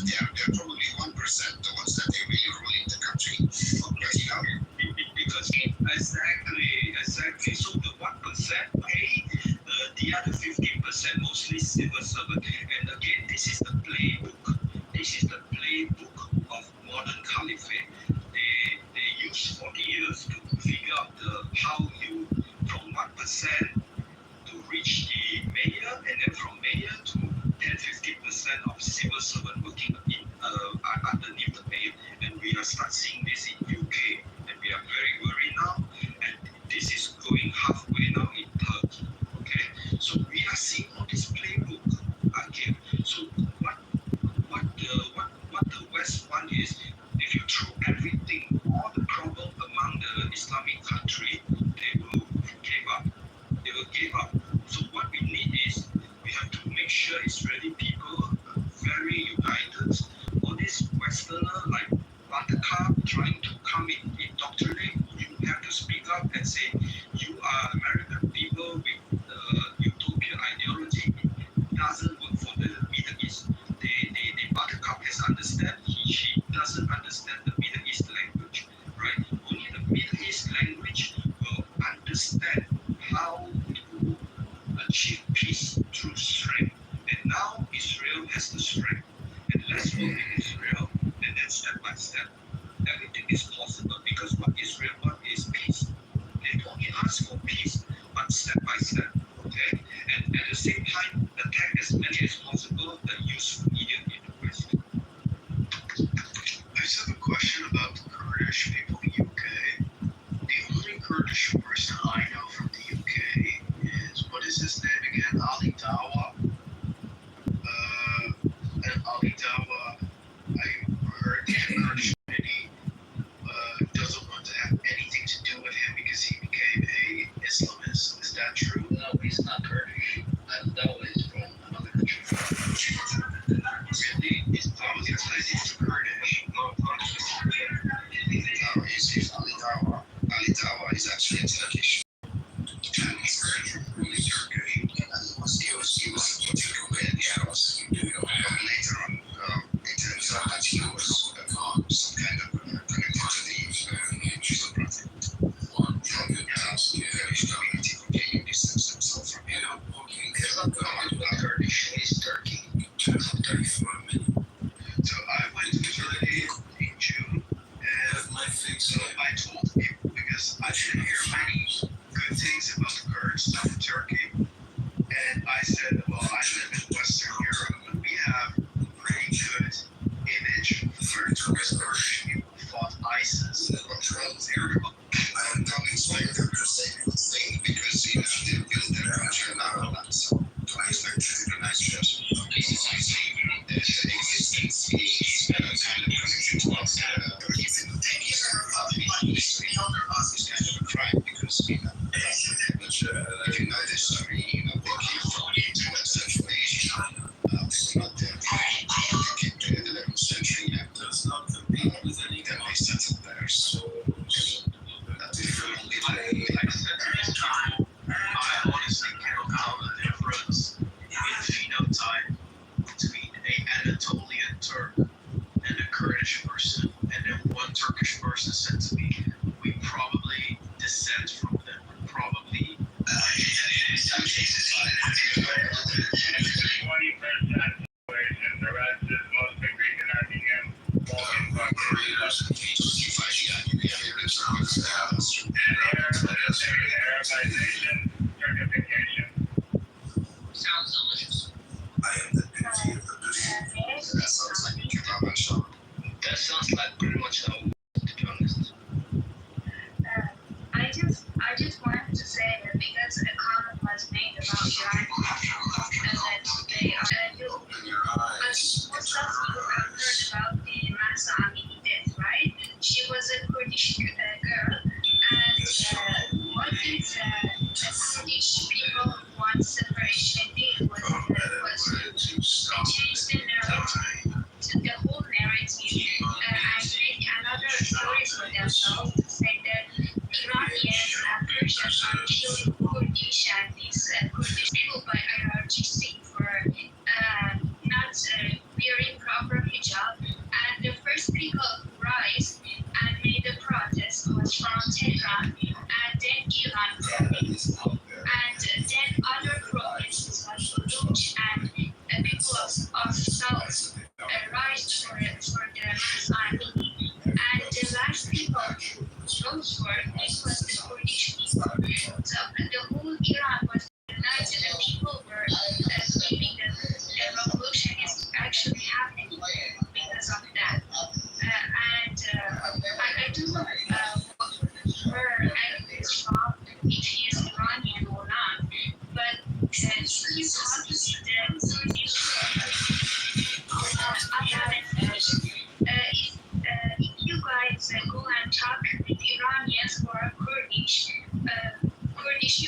they're probably 1%, the ones that they really rule in the country. But because exactly. So the 1% pay, the other 50% mostly civil servant. And again, this is the playbook. This is the playbook of modern caliphate. They use 40 years to figure out how you from 1% to reach the mayor, and then from mayor to 10-15% of civil servant working underneath the mayor. And we are start seeing this in UK, and we are very worried now. And this is going halfway now in Turkey. Okay, so we are seeing all this playbook again. So what the West want is, if you throw everything, all the problem among the Islamic country, they will give up. They will give up. So what we need is, we have to make sure Israeli people are very united. All these Westerner like Buttercup trying to come in indoctrinate, you have to speak up and say, you are American people with utopian ideology. It doesn't work for the Middle East. The Buttercup has understand, she doesn't understand the Middle East language, right? Only the Middle East language will understand how to achieve peace through strength. And now Israel has the strength. And let's work with Israel, and then step by step, everything is possible, because what Israel wants is peace. They don't ask for peace, but step by step, okay? And at the same time, attack as many as possible the useful media in the West. I just have a question about the Kurdish people in the UK. The only Kurdish person I know from the UK is, what is his name again? Ali Dawa. And Ali Dawa, I heard the Kurdish community doesn't want to have anything to do with him because he became a Islamist. Is that true? No, he's not Kurdish. That was from another country. Really? He's probably Kurdish. No, he's Ali Dawa. Ali Dawa is actually Turkish. And he's really Turkish. He was supporting the Arabs. Later on, it turns out that he was some kind of connected to the Jewish project. From the Kurdish community completely distanced himself from him. It's not Kurdish, he's Turkey. So I went to Turkey in June, and so I told people, because I didn't hear many good things about the Kurds in Turkey, and I said, well, I live in Western Europe, and we have a pretty good image for Kurdish people who fought ISIS and controlled Iraq. I don't expect them to say anything, because they build their country around that. So I expect to do a nice job. The existence is kind of connection to us. Even 10 years is kind of a crime, because if you know this story, they came from Central Asia. It's not the 11th century yet. Then they settled there. So Like I said this time, I honestly cannot tell the difference in phenotype between an Anatolian Turk and a Kurdish person, and then one Turkish person said to me, we probably descend from them. We're probably in some cases, 20% situation, the rest is mostly Greek and Armenian. Arabization, Turkification. Sounds delicious. I am the beauty of the beautiful. That sounds like you got my show. That sounds like pretty much how, to be honest. I just wanted to say that because a comment was made about Iran, and that they are Open your eyes. most of you have heard about the Mahsa Amini death, right? She was a Kurdish girl, and what is the Kurdish people want separation did was to change the narrative, to the whole narrative, and make another story for themselves to say that Iranians and Persians are killing Kurdish, and these Kurdish people by IRGC for not wearing proper hijab. because of that. I don't know where Alex is from, if he is Iranian or not, but he talks the Kurdish if you guys go and talk with Iranians who are Kurdish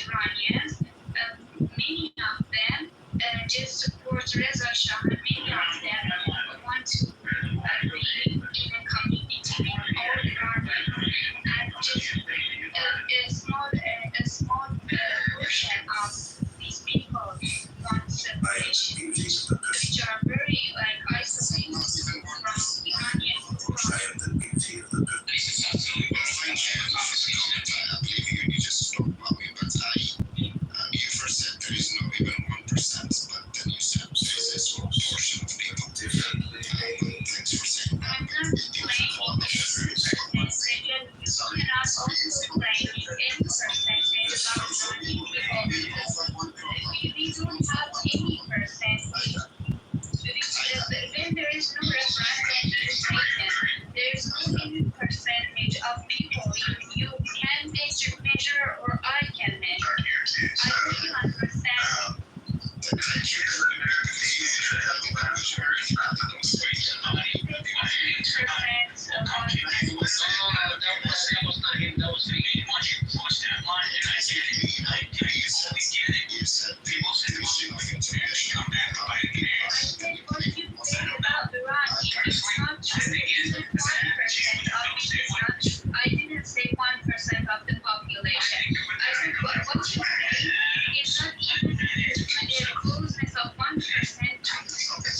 Iranians, many of them just support Reza Shah, and many of them want to be in a community with all Iranians, and just a small portion of these people want separation, which are very isolated from Iranian. You first said there is not even 1%, but then you said there is a small portion of people different. Thanks for saying that. I'm not playing you cannot also play any percentage of people. We don't have any percentage. When there is no referendum taken, there is no any percentage of people you can measure or I can measure. I really understand. I didn't say 1% of the population. I said what you say is not even the closeness of 1% to 1%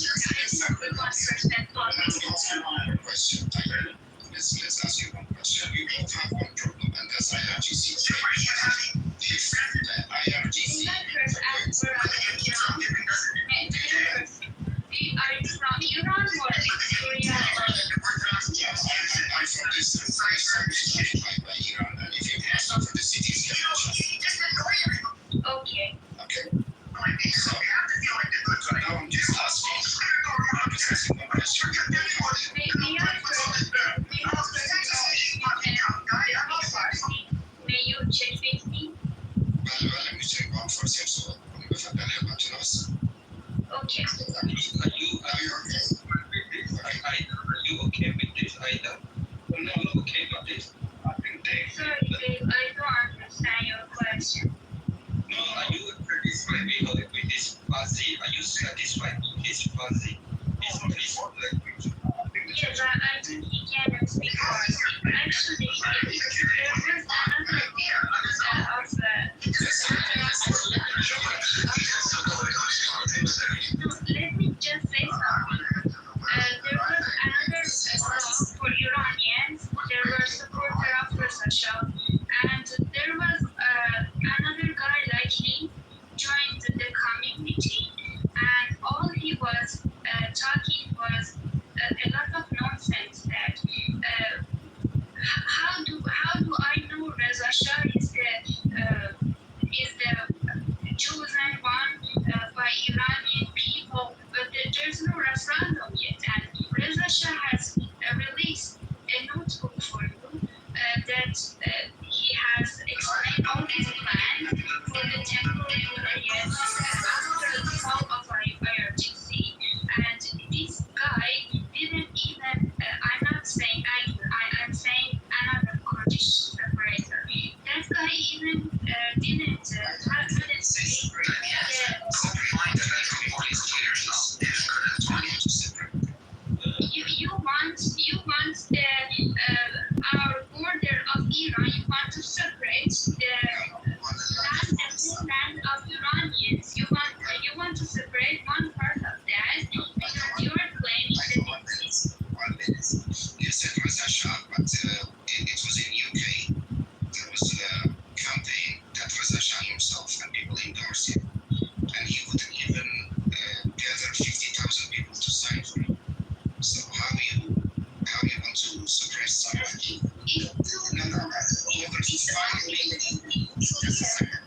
population. Let's ask you one question. We both have one problem, and that's IRGC. If IRGC are you from Iran or Syria? I'm from this by Iran, and if you ask for the cities, Okay. So now I'm just asking one question. May you check with me? Well, let me check one first, so if I can help to us. Okay. Are you okay with this, Aida? Or not okay with this? I think they. Sorry, Dave, I don't understand your question. No, are you satisfied with this fuzzy? Are you satisfied with this fuzzy? Is this language? Yes, I think he can speak Farsi. Actually, there was another let me just say something. There was another song for Iranians. There were supporters of Reza Shah, and there was another guy like him joined the community, and all he was talking was a lot of nonsense. That how do I know Reza Shah is the chosen one by Iranian people, but there's no referendum yet, and Reza Shah has released a notebook for you that he has explained all his plans for the temporary period after the fall of IRGC, and this guy didn't even, I'm not saying I'm saying another Kurdish separator. That guy even didn't say you want our border of Iran, you want to separate the land and homeland of Iranians. You want to separate one part of that because you are claiming that it's You said Reza Shah, but it was in UK. There was a campaign that Reza Shah himself and people endorsed him, and he couldn't even gather 50,000 people to sign for him. So how you want to suppress somebody? No. Over 5 million. Just a second.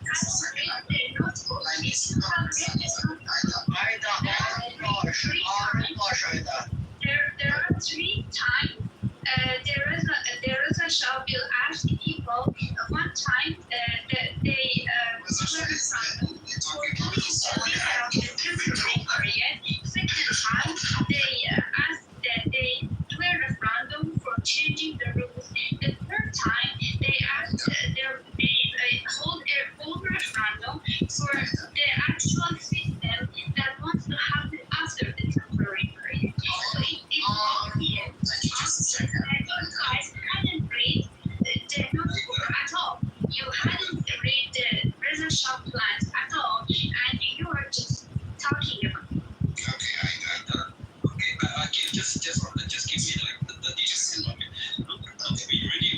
just give me like the 30 seconds. Look, we really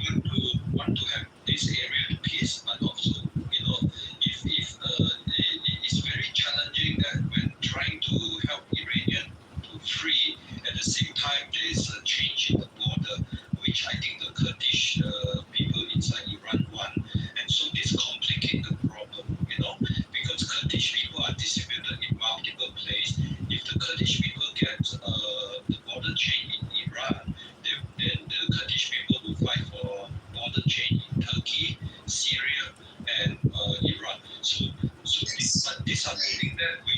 want to have this area peace, but also, if it's very challenging that when trying to help Iranian to free, at the same time there is a change in the border, which I think the Kurdish people inside Iran want, and so this complicates the problem, because Kurdish people are distributed in multiple places. If the Kurdish people get the border change in Iran, then the Kurdish people will fight for border change in Turkey, Syria, and Iran. So but these are the things that we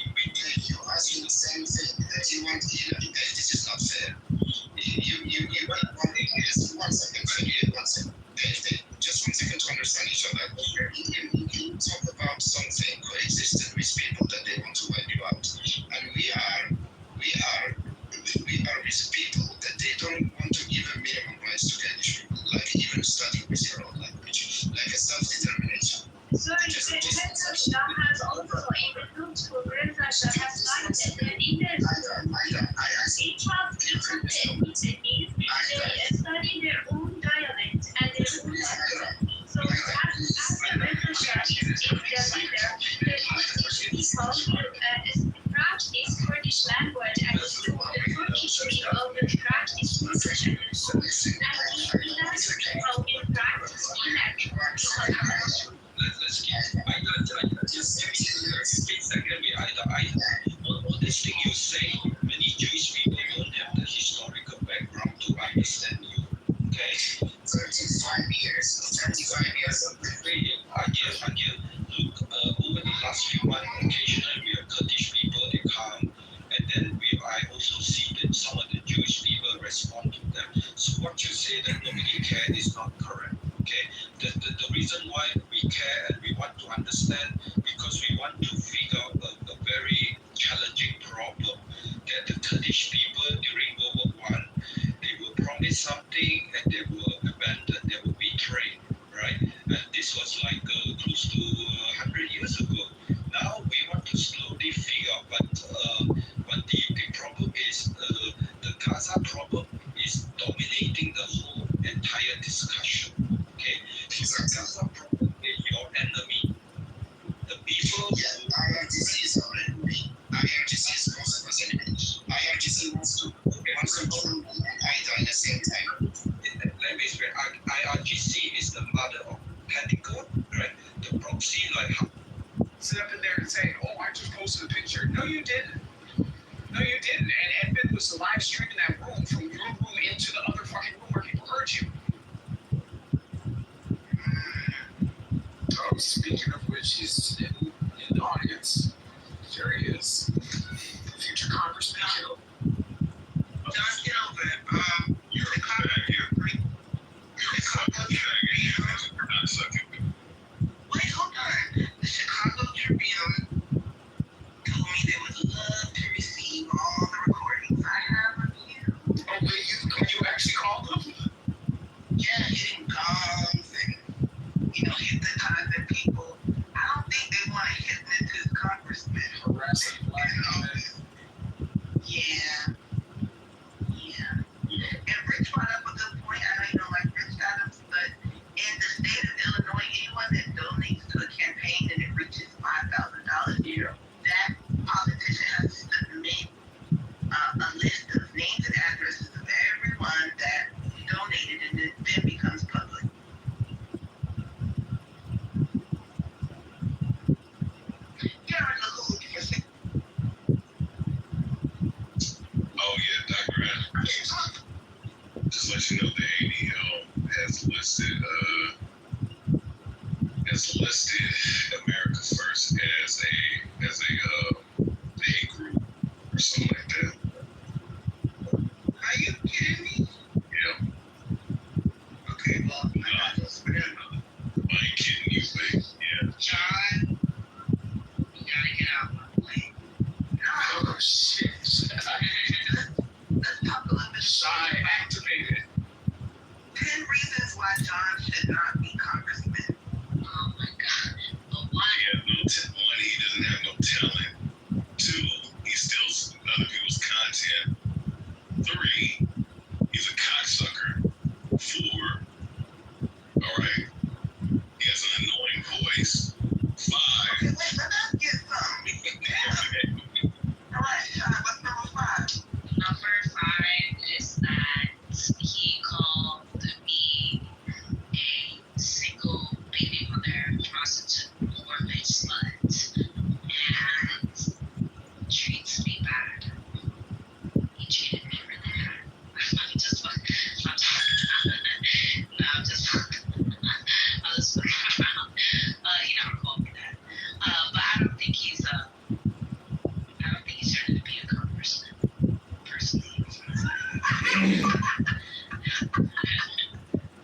You're asking the same thing that you want. This is not fair. You want one thing. Just 1 second. One second. Just 1 second to understand each other. You talk about something coexisting with people that they want to wipe you out, and we are with people that they don't want to give a minimum rights to Kurdish people, like even study with your own language, like a self-determination. So Reza Shah has also included Reza Shah has cited that in their each of the entities, they study their own dialect and their own language. So as the Reza Shah is the leader, the Kurdish people practice Kurdish language and the Turkish people will practice Turkish and he does people will practice inaction. let's keep. I just give me 15 seconds. All this thing you say, many Jewish people don't have the historical background to understand you. Okay? 35 years of Again, look, over the last few months, occasionally we have Kurdish people, they come, and then I also see that some of the Jewish people respond to them. So what you say that nobody cares is not correct. Okay? The reason why we care and we want to understand, because we want to figure out a very challenging problem that the Kurdish people during World War I, they will promise something and they will abandon, they will betray, right? And this was like close to 100 years ago. Now we want to slowly figure out, but the problem is the Gaza problem is dominating the whole entire discussion. Okay, the Gaza problem is your enemy. The people. IRGC is our enemy. IRGC is most of us enemy. IRGC wants to control IDA at the same time. Let me explain. IRGC is the mother of Pentagon, right? The proxy, like sit up in there and say, "Oh, I just posted a picture." No, you didn't. No, you didn't. And Edmund was live streaming that room from your room into the other fucking room where people heard you. Oh, speaking of which, he's in the audience. There he is. Future Congressman. John Kitover, you're a cop here, right? You're a cop here. Wait, hold on. The Chicago Tribune told me they would love to receive all the recordings I have of you. Oh, wait, you actually called them? Yeah, hitting gongs and, hypnotizing people. I don't think they want to hypnotize Congressman. Harassing black men. Yeah. And Rich brought up a good point. I know you don't like Rich Adams, but in the state of Illinois, anyone that donates to a campaign and it reaches $5,000 a year, that politician has to submit a list of names and addresses of everyone that donated, and it then becomes public. Yeah, look for a second. Oh yeah, Dr. Ed. Just let 3, he's a cocksucker. 4, all right, he has an annoying voice. 5. Okay, wait, let us get some. Damn. All right, what's number 5? Number 5 is that he called me a single baby mother, prostitute, orphan slut, and treats me bad. He treated me really bad. I'm just fucking around. No, I'm just fucking around. He never called me that. But I don't think he's ready to be a congressman, personally.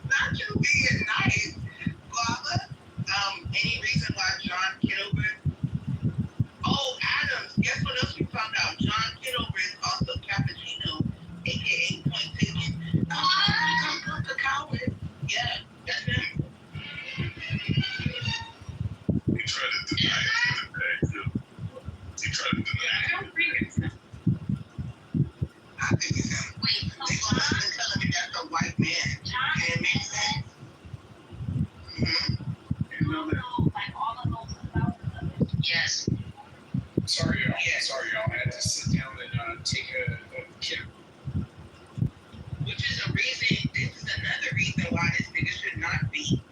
Not you being nice, Lava. Any reason why John Kitover? Oh, Adams, guess what else we found out? John Kitover is also Cappuccino, aka Point Taken. The coward. Yeah, that's him. He tried to deny it too. He tried to deny it. I don't think it's him. I think it's him. Wait, They gonna have to tell me that's a white man. Can it make sense? Mm-hmm. You know that. Like all of those about yes. Sorry, y'all. Yeah. Sorry, y'all. I had to sit down and take a kid. Which is a reason, this is another reason why this nigga should not be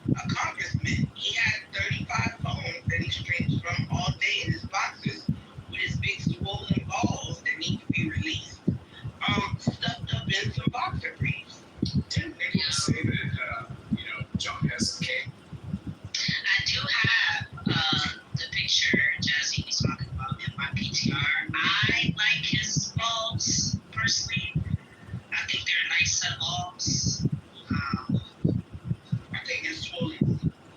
a congressman. He had 35 phones that he streams from all day in his boxes with his big swollen balls that need to be released. Stuffed up in some boxer briefs. Didn't anyone say that, John has some cake? I do have the picture Jazzy was talking about in my PTR. I like his balls personally. I think they're a nice set of balls. I think it's swollen.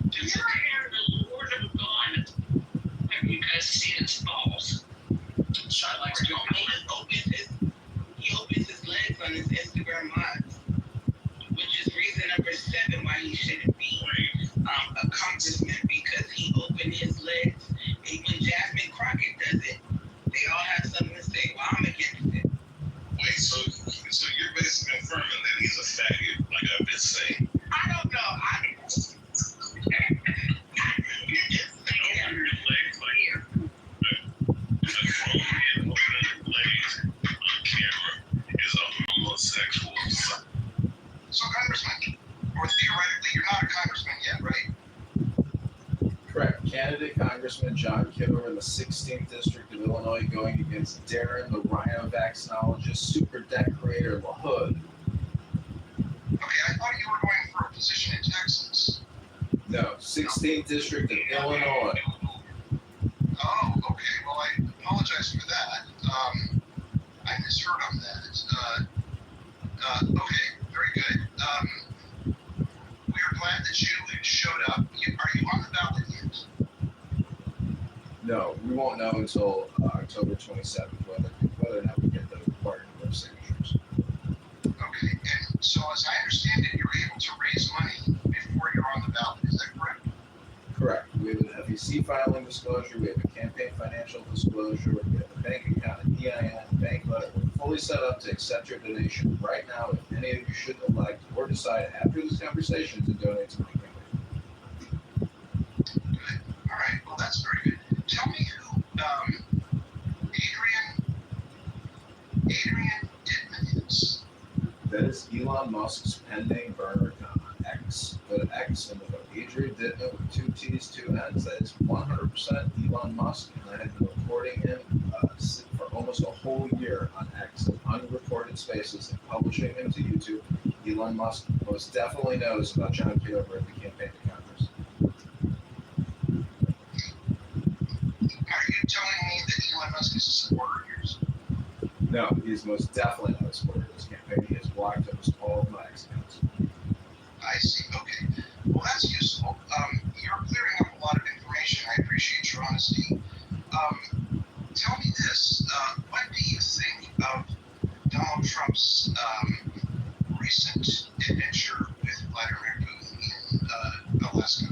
Just look here, the Lord of God. Have you guys seen his balls? Shy likes doing He opens his legs on his Instagram lives, which is reason number 7 why he shouldn't be a congressman, because he opened his legs. And when Jasmine Crockett does it, they all have something to say. Well, I'm against it. Wait, so you're basically confirming that he's a faggot, like I've been saying. I don't know. You're just saying. Open your legs like a grown man opening his legs on camera is a homosexual. So, Congressman, or theoretically, you're not a congressman yet, right? Correct. Candidate Congressman John Kitover in the 16th District of Illinois going against Darren, the rhino vaccinologist, super decorator, LaHood. Okay, I thought you were going for a position in Texas. No, 16th District of Illinois. Oh, okay. Well, I apologize for that. I misheard on that. Okay, very good. We are glad that you showed up. Are you on the ballot yet? No, we won't know until October 27th whether or not we get the required number of signatures. Okay, and so as I understand it, you're able to raise money before you're on the ballot. Is that correct? Correct. We have an FEC filing disclosure. We have a campaign financial disclosure. We have a bank account, an EIN, bank letter. We're fully set up to accept your donation right now if any of you should elect or decide after this conversation to donate to my campaign. Good. All right. Well, that's very good. Tell me who Adrian Dittman is. That is Elon Musk's pending burner account on X. Go to X and look up Adrian Dittman with 2 T's, 2 N's. That is 100% Elon Musk, and I have been recording him for almost a whole year on X in unrecorded spaces and publishing him to YouTube. Elon Musk most definitely knows about John Kitover at the campaign to Congress. Are you telling me that Elon Musk is a supporter of yours? No, he's most definitely not a supporter of this campaign. He has blocked almost all of my X accounts. I see. Okay. Well, that's useful. You're clearing up a lot of information. I appreciate your honesty. Tell me this. What do you think of Donald Trump's recent adventure with Vladimir Putin in Alaska?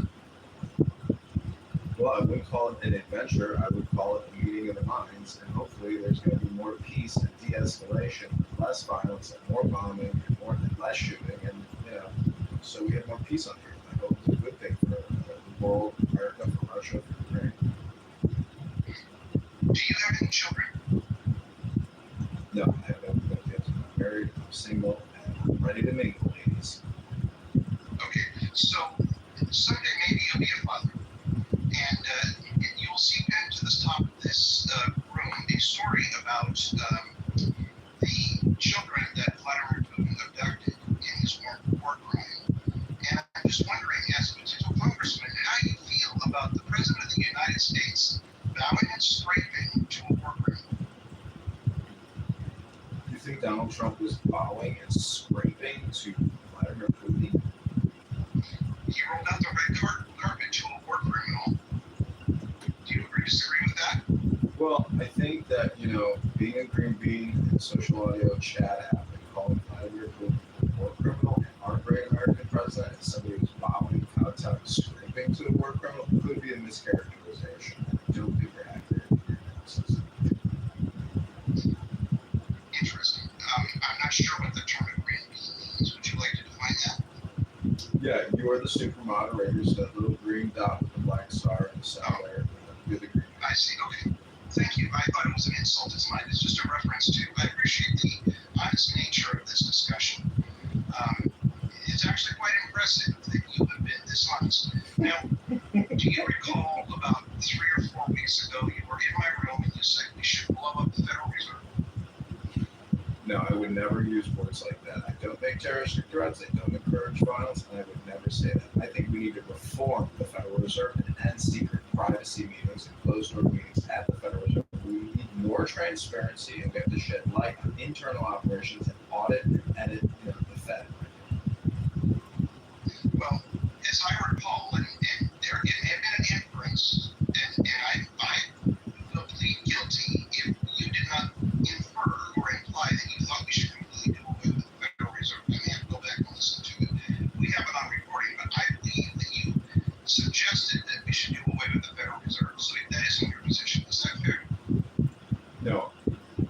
Well, I wouldn't call it an adventure. I would call it a meeting of the minds, and hopefully hopefully there's going to be more peace and de-escalation, less violence, and more bombing, and less shooting, and so we have more peace on Earth. I hope it's a good thing for the world, America, for Russia, for Ukraine. Do you have any children? No, I have no kids. I'm married, I'm single, and I'm ready to mingle, ladies. Okay, so someday maybe you'll be a father, and you will see pinned to the top of this room a story about the children that Vladimir Putin abducted in his war crime. And I'm just wondering, as a potential congressman, how you feel about the President of the United States bowing and scraping to a war criminal. You think Donald Trump was bowing and scraping to Vladimir Putin? He rolled out the red carpet to a war criminal. Do you agree or disagree with that? Well, I think that, being a green bean in social audio chat app and calling Vladimir Putin a war criminal and our great American president and somebody who's bowing, kowtowing, scraping to a war criminal could be a mischaracterization. I don't think they're accurate in your analysis. Interesting. I'm not sure what the term green bean means. Would you like to define that? Yeah, you are the super moderators, that little green dot with the black star in the center. You're the green. I see. Okay. Thank you. I thought it was an insult. It's not. It's just a reference to. I appreciate the honest nature of this discussion. It's actually quite impressive that you have been this honest. Now, do you recall about 3 or 4 weeks ago you were in my room and you said we should blow up the Federal Reserve? No, I would never use words like that. I don't make terroristic threats. I don't encourage violence, and I would never say that. I think we need to reform the Federal Reserve and end secret privacy meetings and closed-door meetings at the Federal Reserve. We need more transparency, and we have to shed light on internal operations and audit and edit the Fed. Well, as I recall, and there may have been an inference, and I will plead guilty if you did not infer or imply that you thought we should completely do away with the Federal Reserve. I may have to go back and listen to it. We have it on recording, but I believe that you suggested that we should do away with the Federal Reserve. So that isn't your position. Is that fair?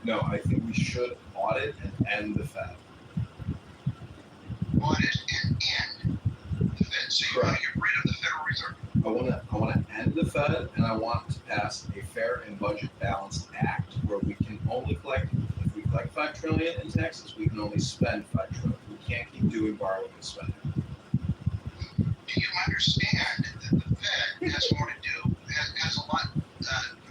No, I think we should audit and end the Fed. Audit and end the Fed. So you want to get rid of the Federal Reserve? I want to end the Fed, and I want to pass a fair and budget balanced act where we can only collect, if we collect $5 trillion in taxes, we can only spend $5 trillion. We can't keep doing borrowing and spending. Do you understand that the Fed has more to do, has a lot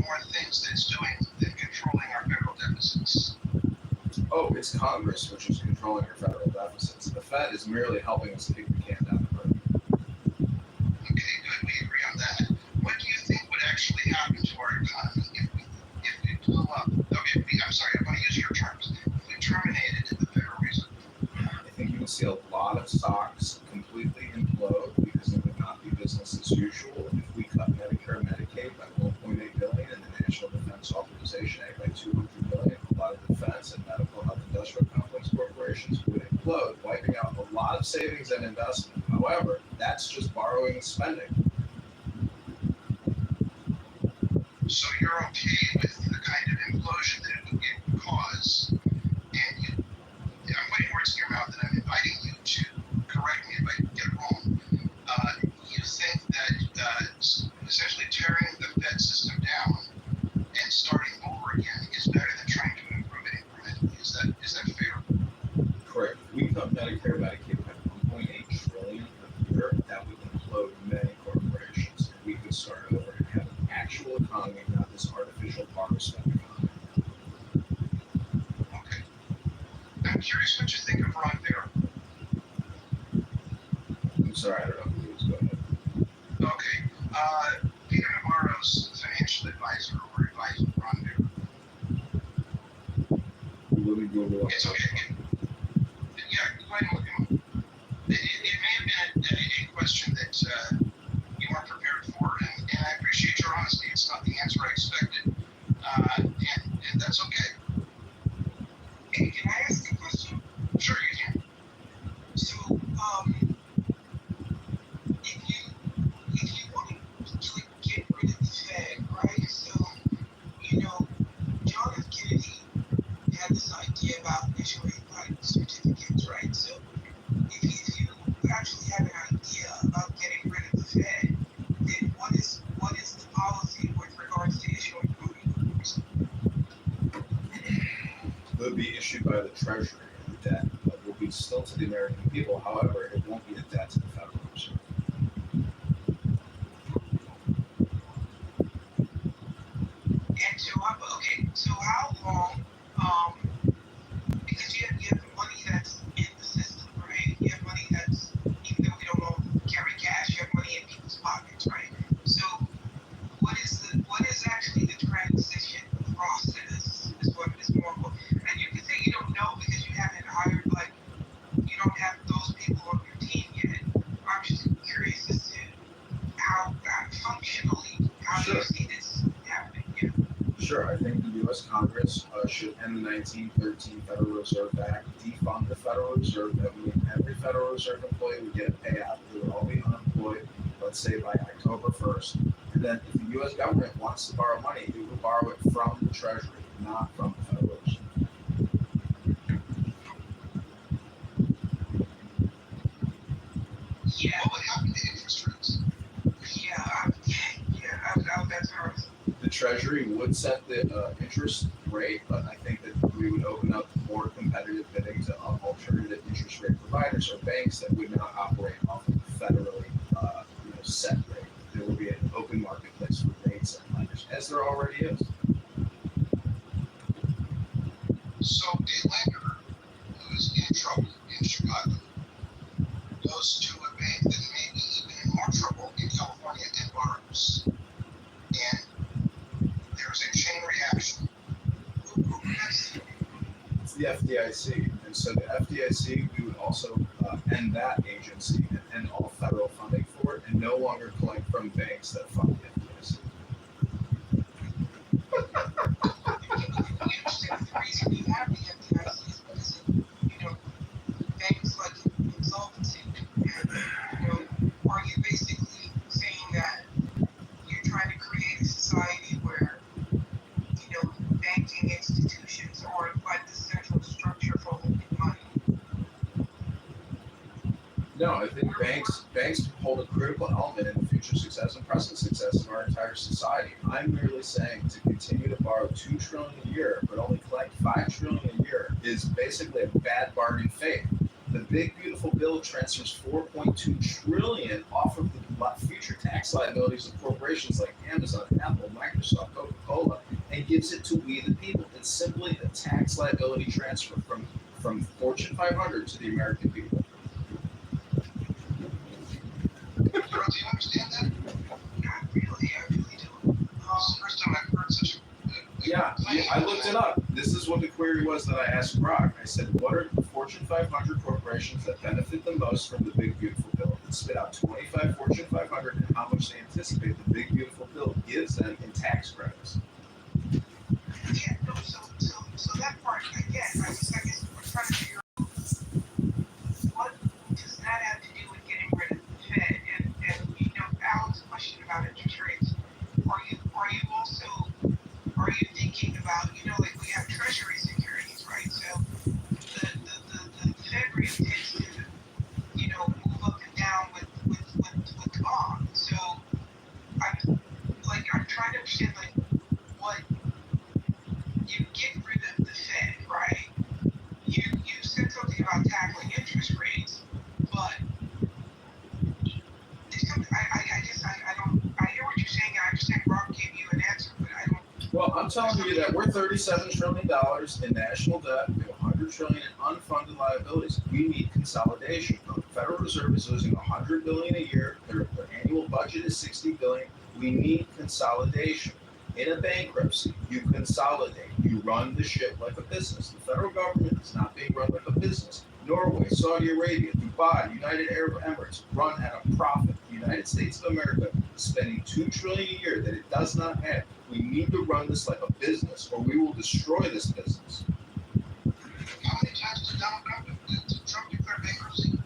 more things that it's doing than controlling our federal deficits? Oh, it's Congress which is controlling our federal deficits. The Fed is merely helping us kick the can down the road. Okay, good. We agree on that. What do you think would actually happen to our economy if we blew up? I'm sorry, I want to use your terms. If we terminated the Federal Reserve? I think you would see a lot of stocks completely implode because it would not be business as usual. If we cut Medicare and Medicaid by $1.8 billion and the National Defense Authorization Act by $200 billion, a lot of defense and medical health industrial complex corporations would implode, wiping out a lot of savings and investment. However, that's just borrowing and spending. So you're okay with the kind of implosion that it would cause, and I'm putting words in your mouth and I'm inviting you to correct me if I get it wrong. You think that essentially tearing the Fed system down and starting over again is better than trying to improve it incrementally. Is that fair? Correct. We cut Medicare, Medicaid by $1.8 trillion a year. That would implode many corporations, and we could start over and have an actual economy, not this artificial borrow spend economy. Okay. I'm curious what you think of Ron Barrow. I'm sorry, I don't know who it is. Go ahead. Okay. Peter Navarro's financial advisor or advisor, Ron Barrow. Let me Google it. It's okay. Yeah, go ahead and look him up. It may have been a question that you weren't prepared for, and I appreciate your honesty. It's not the answer I expected, and that's okay. Hey, can I ask a question? Sure, you can. So, if you want to get rid of the Fed, right? So, John F. be still to the American people. However, it won't be a debt to the Federal Reserve. And so, okay, so how long, because you have money that's in the system, right? You have money that's, even though we don't all carry cash, you have money in people's pockets, right? So what is actually the transition process is what is more important. And you can say you don't know because you haven't hired, like, you don't have those people on your team yet. I'm just curious as to how that functionally, how do you see this happening? Yeah. Sure, I think the U.S. Congress should end the 1913 Federal Reserve Act, defund the Federal Reserve. That would mean every Federal Reserve employee would get a payout. They would all be unemployed, let's say by October 1st. And then if the U.S. government wants to borrow money, it would borrow it from the Treasury, not from the Federal Reserve. Yeah. What would happen to interest rates? That's hard. The Treasury would set the interest rate, but I think that we would open up more competitive bidding to alternative interest rate providers or banks that would not operate off of federally set rate. There would be an open marketplace for banks and lenders, as there already is. So a lender who is in trouble in Chicago goes to a bank that may be even in more trouble in California and borrows. And there's a chain reaction. It's the FDIC, and so the FDIC, we would also end that agency and end all federal funding for it, and no longer collect from banks that fund the FDIC. The reason you have the FDIC is because banks like insolvency. Are you basically saying that you're trying to create a society where banking institutions are like the central structure for holding money? No, I think banks hold a critical element in the future success and present success of our entire society. I'm merely saying to continue to borrow $2 trillion a year, but only collect $5 trillion a year is basically a bad bargain faith. The big beautiful bill transfers $4.2 trillion off of the future tax liabilities of corporations like Amazon, Apple, Microsoft, Coca-Cola, and gives it to we the people. It's simply a tax liability transfer from Fortune 500 to the American people. Do you understand that? I really do. It's the first time I've heard such a Yeah, I looked it up. This is what the query was that I asked Brock. I said, what are the Fortune 500 corporations that benefit the most from the Big Beautiful Bill? And spit out 25 Fortune 500 and how much they anticipate the Big Beautiful Bill gives them in tax credits. Yeah, no, so that part, again, I guess we're trying to figure out what does that have to do with getting rid of the Fed? And Alan's question about interest rates. Are you thinking about, like we have treasury securities, right? So the Fed rate tends to, move up and down with bonds. So I'm trying to understand what you get rid of the Fed, right? You said something about tackling interest rates, but there's something I guess I don't. I hear what you're saying. I understand Rob gave you an answer, but I don't. Well, I'm telling you that we're $37 trillion in national debt. We have $100 trillion in unfunded liabilities. We need consolidation. The Federal Reserve is losing $100 billion a year. Their annual budget is $60 billion. We need consolidation. In a bankruptcy, you consolidate. You run the ship like a business. The federal government is not being run like a business. Norway, Saudi Arabia, Dubai, United Arab Emirates run at a profit. The United States of America is spending $2 trillion a year that it does not have. We need to run this like a business, or we will destroy this business. How many times did Trump declare bankruptcy?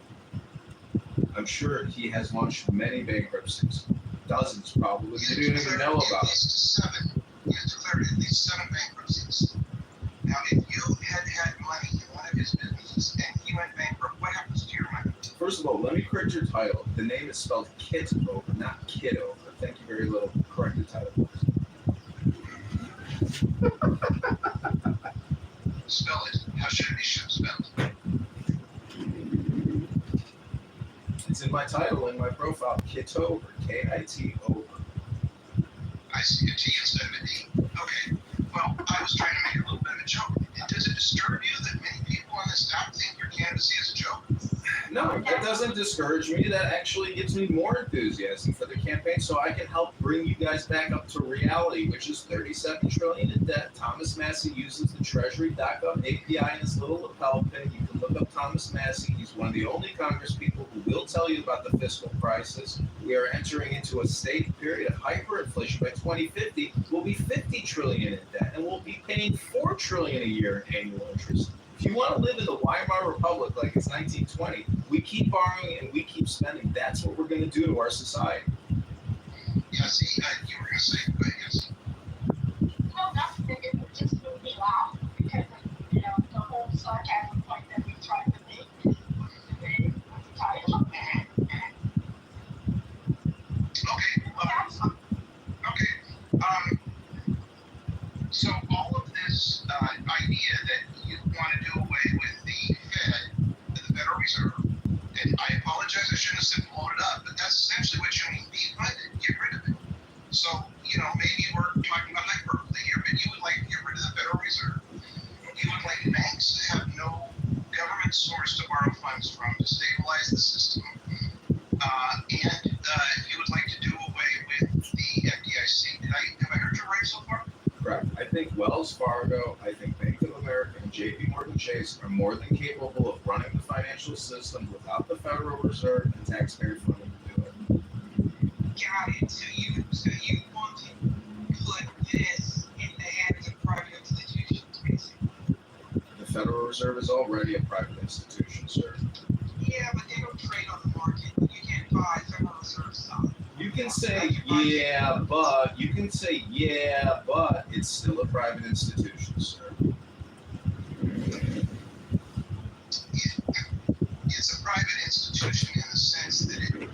I'm sure he has launched many bankruptcies, dozens probably. You don't even know about. At least 7. He has declared at least 7 bankruptcies. Now, if you had money in one of his businesses and he went bankrupt, what happens to your money? First of all, let me correct your title. The name is spelled Kitover, not Kitover. Thank you very little. Correct the title, please. Spell it. How should it be spelled? in my title, in my profile, Kitover, K-I-T-Over. I see a T instead of a D. Okay. Well, I was trying to make a little bit of a joke. Does it disturb you that many people on this app think your candidacy is a joke? No, that doesn't discourage me. That actually gives me more enthusiasm for the campaign, so I can help bring you guys back up to reality, which is $37 trillion in debt. Thomas Massey uses the Treasury.gov API in his little lapel pin. You can look up Thomas Massey. He's one of the only Congress people who will tell you about the fiscal crisis. We are entering into a state period of hyperinflation. By 2050, we'll be $50 trillion in debt, and we'll be paying $4 trillion a year in annual interest. If you want to live in the Weimar Republic like it's 1920, we keep borrowing and we keep spending. That's what we're going to do to our society. Yeah, see, you were going to say, but yes. Well, that's it would just made me laugh because of, the whole sarcasm point that we tried to make with the title. Okay. So all of this idea that you want to do away with the Fed, the Federal Reserve, and I apologize, I shouldn't have said blow it up, but that's essentially what you mean, get rid of it. So, maybe we're talking about hyperbole here, but you would like to get rid of the Federal Reserve. You would like banks to have no government source to borrow funds from to stabilize the system. And you would like to do away with the FDIC. Have I heard you right so far? Correct. I think Wells Fargo, I think Bank of America, and JP Morgan Chase are more than capable of running the financial system without the Federal Reserve and taxpayer funding to do it. Got it. So you want to put this in the hands of private institutions, basically. The Federal Reserve is already a private institution, sir. Yeah, but they don't trade on the market. You can't buy Federal Reserve stock. You can say, but it's still a private institution, sir. It's a private institution in the sense that it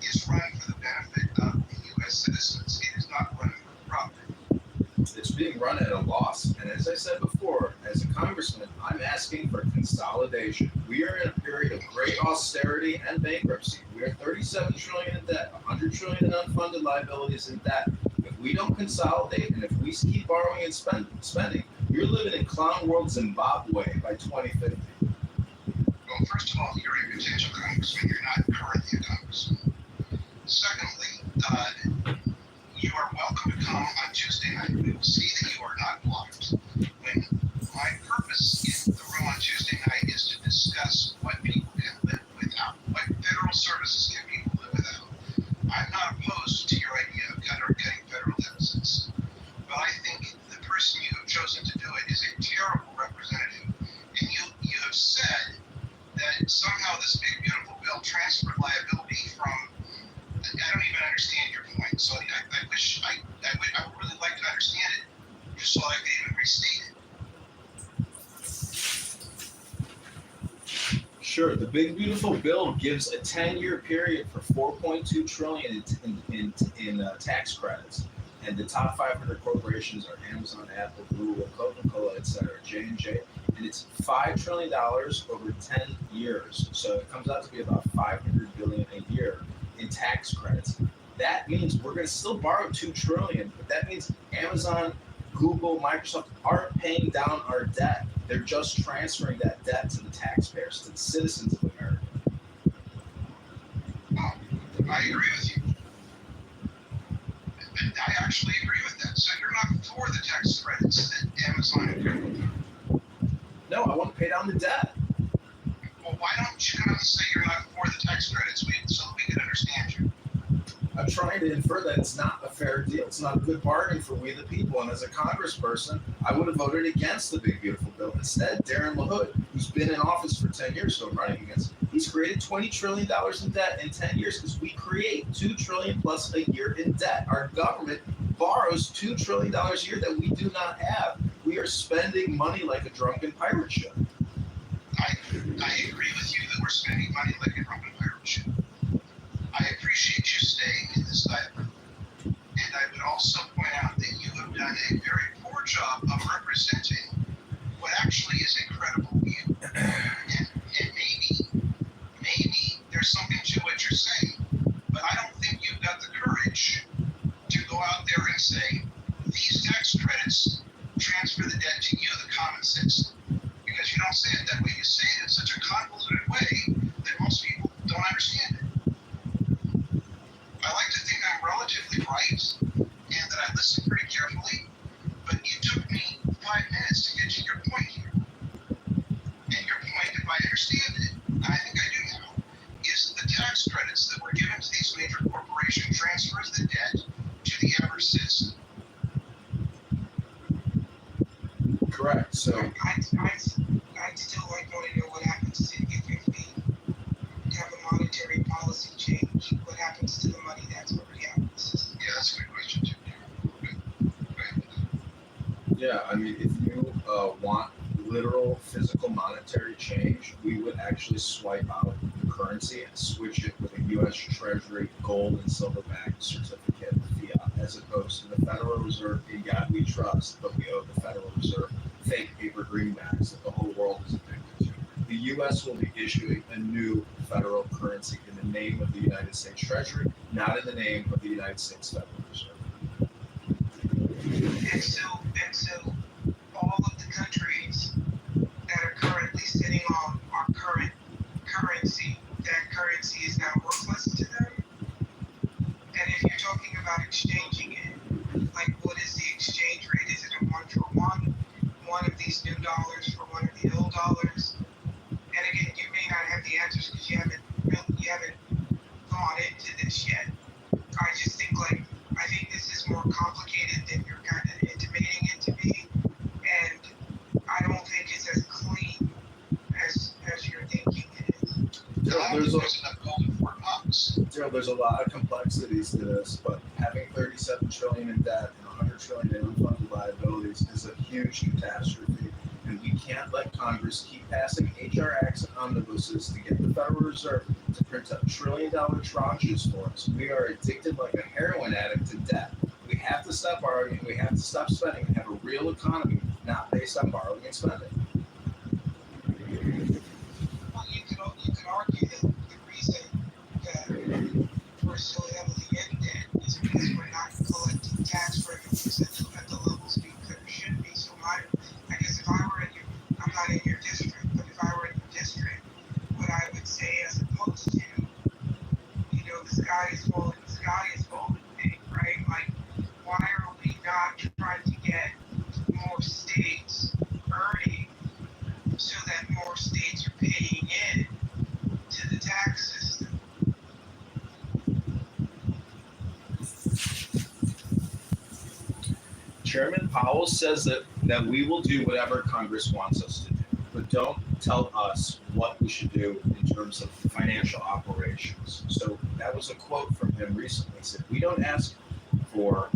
is run for the benefit of the U.S. citizens. It is not run for profit. It's being run at a loss. And as I said before, as a congressman, I'm asking for consolidation. We are in a period of great austerity and bankruptcy. We are $37 trillion in debt, $100 trillion in unfunded liabilities in debt. If we don't consolidate and if we keep borrowing and spending, you're living in clown world Zimbabwe by 2050. Well, first of all, you're a potential congressman. You're not currently a congressman. Secondly, you are welcome to come on Tuesday night. We will see that you are not blocked. When my purpose in the room on Tuesday night is to discuss what people can live without, what federal services can people live without. I'm not opposed to your idea of cutting federal deficits, but I think the person you have chosen to do it is a terrible representative. And you have said that somehow this big beautiful bill transferred liability from. I don't even understand your point. So I wish I would really like to understand it, just so I could even restate it. Sure, the big beautiful bill gives a 10-year period for $4.2 trillion in tax credits, and the top 500 corporations are Amazon, Apple, Google, Coca-Cola, etc., J&J, and it's $5 trillion over 10 years. So it comes out to be about $500 billion a year in tax credits. That means we're going to still borrow $2 trillion, but that means Amazon, Google, Microsoft aren't paying down our debt. They're just transferring that debt to the taxpayers, to the citizens of America. Well, I agree with you. I actually agree with that. So you're not for the tax credits that Amazon and Google. No, I want to pay down the debt. Well, why don't you come and say you're not for the tax credits so that we can understand you? I'm trying to infer that it's not a fair deal. It's not a good bargain for we the people. And as a congressperson, I would have voted against the big beautiful bill. Instead, Darren LaHood, who's been in office for 10 years, so I'm running against, he's created $20 trillion in debt in 10 years because we create $2 trillion plus a year in debt. Our government borrows $2 trillion a year that we do not have. We are spending money like a drunken pirate ship. I agree with you that we're spending money like a drunken pirate ship. I appreciate you staying in this dialogue. And I would also point out that you have done a very poor job of representing what actually is a credible view. And maybe there's something to it simple way that most people don't understand it. I like to think I'm relatively right and that I listen pretty carefully, but it took me 5 minutes to get to your point here. And your point, if I understand it, and I think I do now, is the tax credits that were given to these major corporations transfers the debt to the average citizen. Correct. So I'd still like want to know what happens to if we have a monetary policy change. What happens to the money that's already out of the system? Yeah, that's a good question too. yeah, I mean, if you want literal physical monetary change, we would actually swipe out the currency and switch it with a U.S. Treasury gold and silver backed certificate fiat, as opposed to the Federal Reserve. In God we trust, but we owe the Federal Reserve fake paper greenbacks that the whole world is addicted to. The U.S. will be issuing a new federal currency in the name of the United States Treasury, not in the name of the United States Federal Reserve. And so all of the countries that are currently sitting on our current currency, that currency is now worthless to them. And if you're talking about exchanging it, like what is the exchange rate? Is it a 1 for 1? One of these new dollars for one of the old dollars? And again, you may not have the answers because you haven't gone into this yet. I just think I think this is more complicated than you're kind of intimating it to be, and I don't think it's as clean as you're thinking it is. There's a lot of complexities to this, but having 37 trillion in debt and 100 trillion in unfunded liabilities is a huge catastrophe, and we can't let Congress keep passing HR acts and omnibuses to get the Federal Reserve to print up trillion-dollar tranches for us. We are addicted like a heroin addict to debt. We have to stop borrowing. We have to stop spending and have a real economy, not based on borrowing and spending. Well, you could argue that the reason that we're so heavily in debt is because we're not collecting tax revenues at the levels we could or should be. So I guess if I were in I'm not in your district, but if I were in your district, what I would say as opposed to, the sky is falling big, right? Like, why are we not trying to get more states earning so that more states are paying in to the tax system? Chairman Powell says that we will do whatever Congress wants us to do, but don't tell us what we should do in terms of financial operations. So that was a quote from him recently. He said, we don't ask for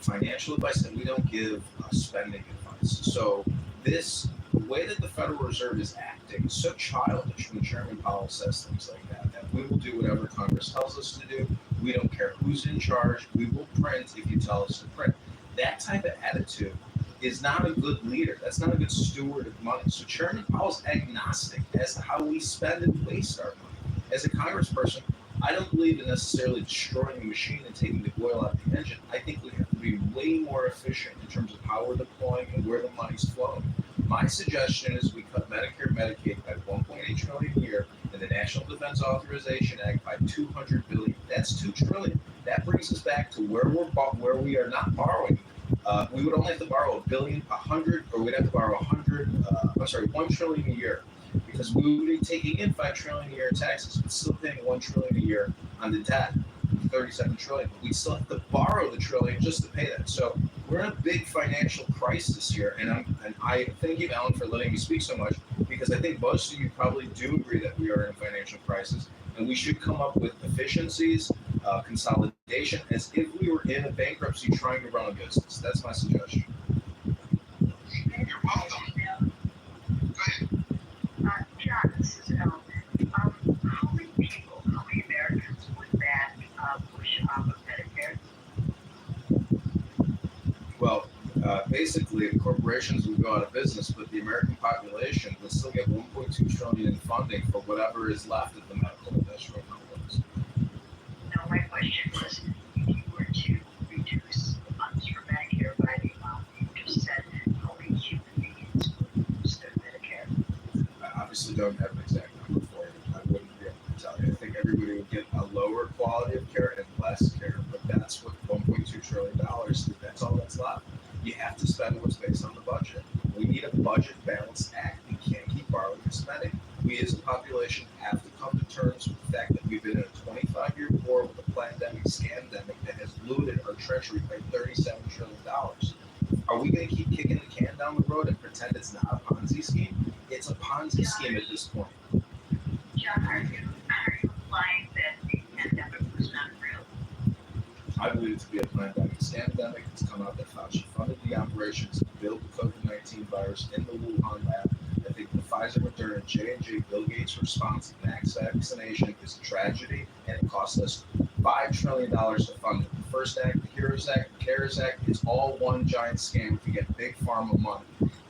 financial advice and we don't give spending advice. So the way that the Federal Reserve is acting is so childish when Chairman Powell says things like that we will do whatever Congress tells us to do. We don't care who's in charge. We will print if you tell us to print. That type of attitude is not a good leader. That's not a good steward of money. So Chairman Powell's agnostic as to how we spend and waste our money. As a congressperson, I don't believe in necessarily destroying the machine and taking the oil out of the engine. I think we have to be way more efficient in terms of how we're deploying and where the money's flowing. My suggestion is we cut Medicare, Medicaid by $1.8 trillion a year, and the National Defense Authorization Act by $200 billion. That's $2 trillion. That brings us back to where we are not borrowing. We would only have to borrow we'd have to borrow $1 trillion a year, because we would be taking in $5 trillion a year in taxes, but still paying $1 trillion a year on the debt, 37 trillion. But we still have to borrow the trillion just to pay that. So we're in a big financial crisis here, and I thank you, Alan, for letting me speak so much, because I think most of you probably do agree that we are in a financial crisis, and we should come up with efficiencies, consolidation, as if we were in a bankruptcy trying to run a business. That's my suggestion. You're welcome. Go ahead. John, this is Ellen. How many Americans would that push off of Medicare? Well, basically, the corporations would go out of business, but the American population would still get $1.2 trillion in funding for whatever is left of the medical industrial complex. No, my question was, if you were to reduce the funds for Medicare by the amount you just said, how many human beings would lose their Medicare? Obviously, honestly don't have an exact number for you. I wouldn't be able to tell you. I think everybody would get a lower quality of care and less care, but that's what $1.2 trillion, that's all that's left. You have to spend what's based on the budget. We need a budget balanced act. We can't keep borrowing and spending. We as a population have to come to terms with the fact that we've been in a 25-year war with a pandemic, scandemic that has looted our treasury by $37 trillion. Are we going to keep kicking the can down the road and pretend it's not a Ponzi scheme? It's a Ponzi scheme at this point. John, are you implying that the pandemic was not real? I believe it to be a pandemic. Scandemic has come out that Fauci funded the operations to build the COVID-19 virus in the Wuhan lab. I think the Pfizer, Moderna, J&J, Bill Gates' response to mass vaccination is a tragedy, and it cost us $5 trillion to fund it. The First Act, the HEROES Act, the CARES Act, it's all one giant scam to get big pharma money.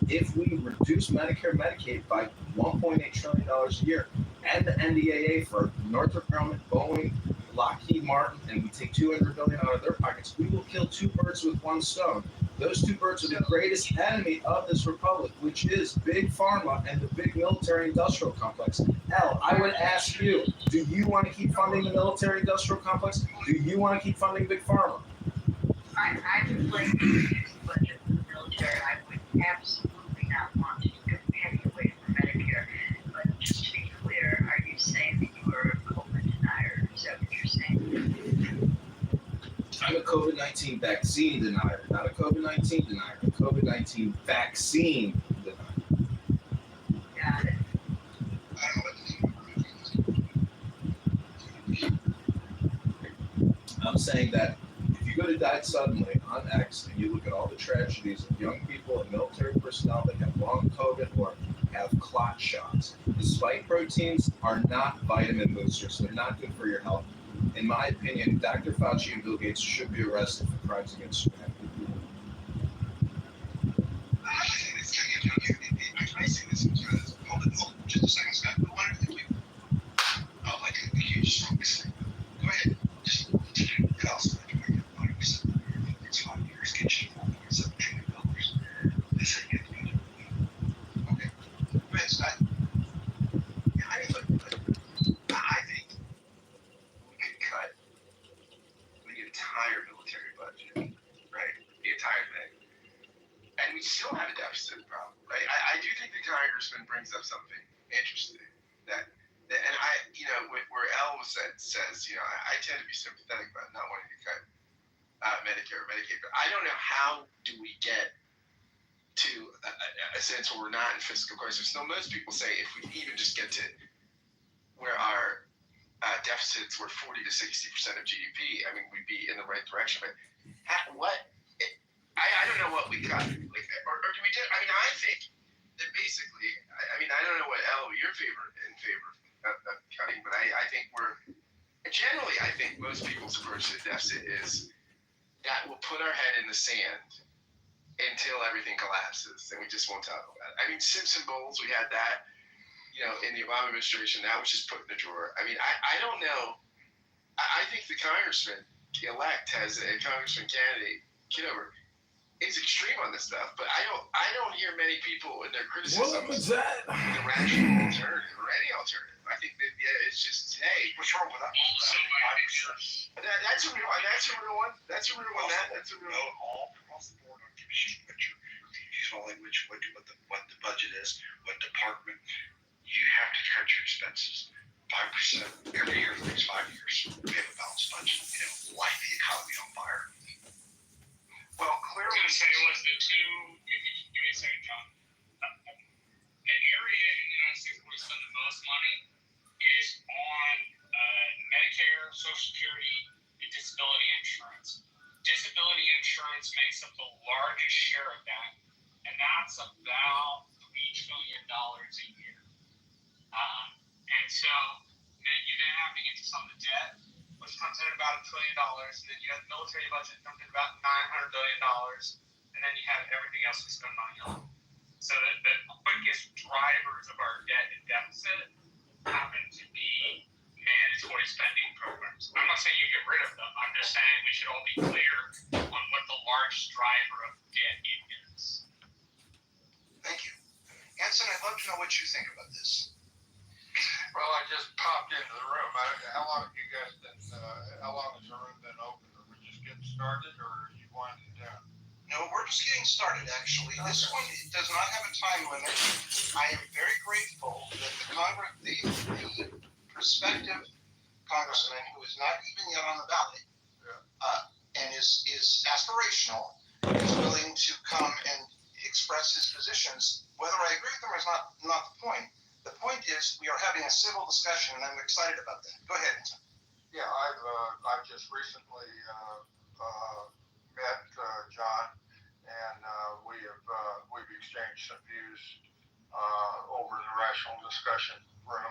If we reduce Medicare, Medicaid by $1.8 trillion a year, and the NDAA for Northrop Grumman, Boeing, Lockheed Martin, and we take $200 billion out of their pockets, we will kill two birds with one stone. Those two birds are the greatest enemy of this republic, which is big pharma and the big military-industrial complex. Hell, I would ask you, do you want to keep funding the military-industrial complex? Do you want to keep funding big pharma? I would like to reduce the budget for the military. I would absolutely not want to go penny away from Medicare. But just to be clear, are you saying that you are a COVID denier? Is that what you're saying? I'm a COVID-19 vaccine denier, not a COVID-19 denier. A COVID-19 vaccine denier. Got it. I'm saying that if you go to Die Suddenly on X and you look at all the tragedies of young people and military personnel that have long COVID or have clot shots, the spike proteins are not vitamin boosters. They're not good for your health. In my opinion, Dr. Fauci and Bill Gates should be arrested for crimes against humanity. I say this because, hold on, just a second, Scott. What are we? Oh, like a huge focus. Go ahead. Just tell us about it. 100%. It's 5 years, get you $4.7 trillion. This ain't get the budget. Okay. Go ahead, Scott. Yeah, I mean, look, I think we could cut the entire military budget, right? The entire thing. And we still have a deficit problem, right? I do think the congressman brings up something interesting that and I, where Elle says, I tend to be sympathetic about not wanting to cut Medicare or Medicaid, but I don't know how do we get to a sense where we're not in fiscal crisis. So most people say if we even just get to where our deficits were 40 to 60% of GDP, I mean, we'd be in the right direction. But I don't know what we cut, or do we do? I mean, I think that basically, I don't know what Elle you're in favor of cutting, but I think I think most people's approach to the deficit is that we'll put our head in the sand until everything collapses, and we just won't talk about it. I mean, Simpson Bowles, we had that, in the Obama administration. That was just put in the drawer. I mean, I don't know. I think the congressman-elect has a congressman candidate, Kitover, is extreme on this stuff, but I don't hear many people in their criticism What was that? the rational alternative or any alternative. I think that it's just hey, what's wrong with that? That's a real one. That's a real one. That's a real one. That's a real one. All across the board, I'll give you useful language. What the budget is, what department. You have to cut your expenses 5% every year for the next 5 years. We have a balanced budget. Light the economy on fire. Well, clearly, I was going to say was the two. If you give me a second, John. The area in the United States where we spend the most money is on Medicare, Social Security, and disability insurance. Disability insurance makes up the largest share of that, and that's about $3 trillion a year. And so then you have to get to some of the debt, which comes in at about $1 trillion, and then you have the military budget that comes in about $900 billion, and then you have everything else we spend money on. So the quickest drivers of our debt and deficit happen to be mandatory spending programs. I'm not saying you get rid of them. I'm just saying we should all be clear on what the largest driver of debt is. thank you. Hanson, I'd love to know what you think about this. how long have you guys been, how long has the room been open? Are we just getting started or are you winding down? No, we're just getting started, actually. This one does not have a time limit. I am very grateful that the prospective congressman, who is not even yet on the ballot, and is aspirational, is willing to come and express his positions. Whether I agree with them is not the point. The point is we are having a civil discussion, and I'm excited about that. Go ahead. Yeah, I've just recently met John, and we've exchanged some views over in the rational discussion room.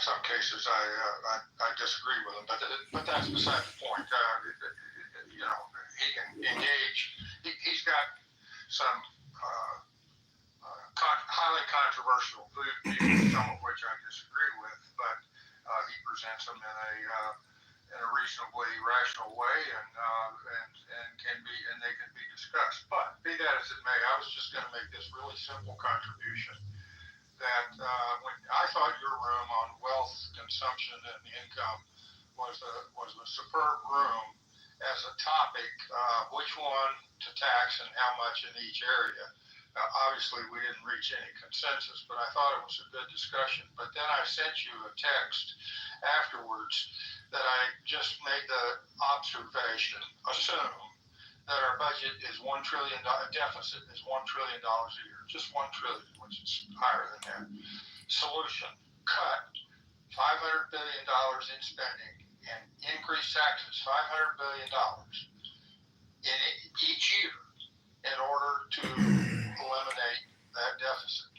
Some cases I disagree with him, but that's beside the point. You know, he can engage. He's got some highly controversial views, some of which I disagree with, but he presents them in a reasonably rational way, and they can be discussed. But be that as it may, I was just going to make this really simple contribution that when I thought your room on wealth, consumption, and income was a superb room as a topic, which one to tax and how much in each area. Obviously, we didn't reach any consensus, but I thought it was a good discussion. But then I sent you a text afterwards that I just made the observation, assume that our budget is $1 trillion, deficit is $1 trillion a year, just $1 trillion, which is higher than that. Solution, cut $500 billion in spending and increase taxes $500 billion in each year in order to eliminate that deficit.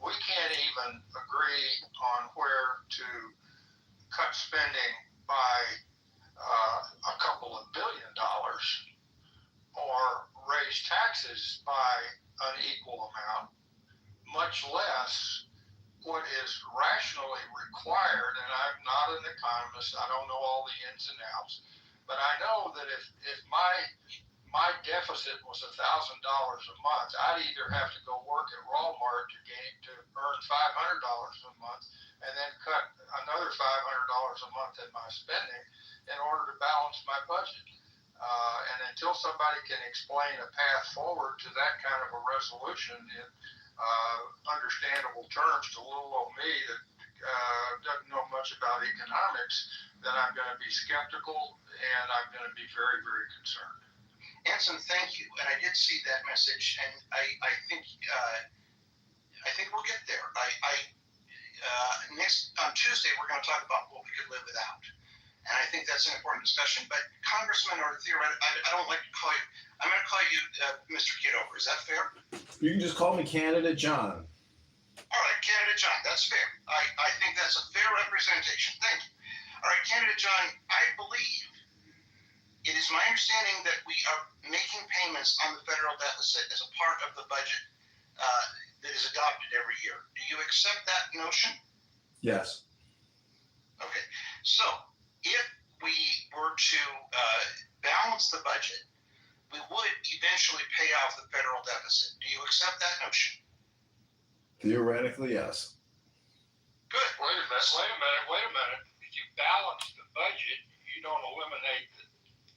We can't even agree on where to cut spending by a couple of $1 billion or raise taxes by an equal amount, much less what is rationally required. And I'm not an economist, I don't know all the ins and outs, but I know that if my deficit was $1,000 a month, I'd either have to go work at Walmart to earn $500 a month and then cut another $500 a month in my spending in order to balance my budget. And until somebody can explain a path forward to that kind of a resolution in understandable terms to little old me that doesn't know much about economics, then I'm going to be skeptical and I'm going to be very, very concerned. Anson, thank you. And I did see that message, and I think we'll get there. Next on Tuesday we're going to talk about what we could live without, and I think that's an important discussion. But Congressman, or theoretically, I don't like to call you. I'm going to call you Mr. Kitover. Is that fair? You can just call me Candidate John. All right, Candidate John. That's fair. I think that's a fair representation. Thank you. All right, Candidate John. I believe it is my understanding that we are making payments on the federal deficit as a part of the budget that is adopted every year. Do you accept that notion? Yes. Okay. So if we were to balance the budget, we would eventually pay off the federal deficit. Do you accept that notion? Theoretically, yes. Good. Wait a minute. If you balance the budget, you don't eliminate the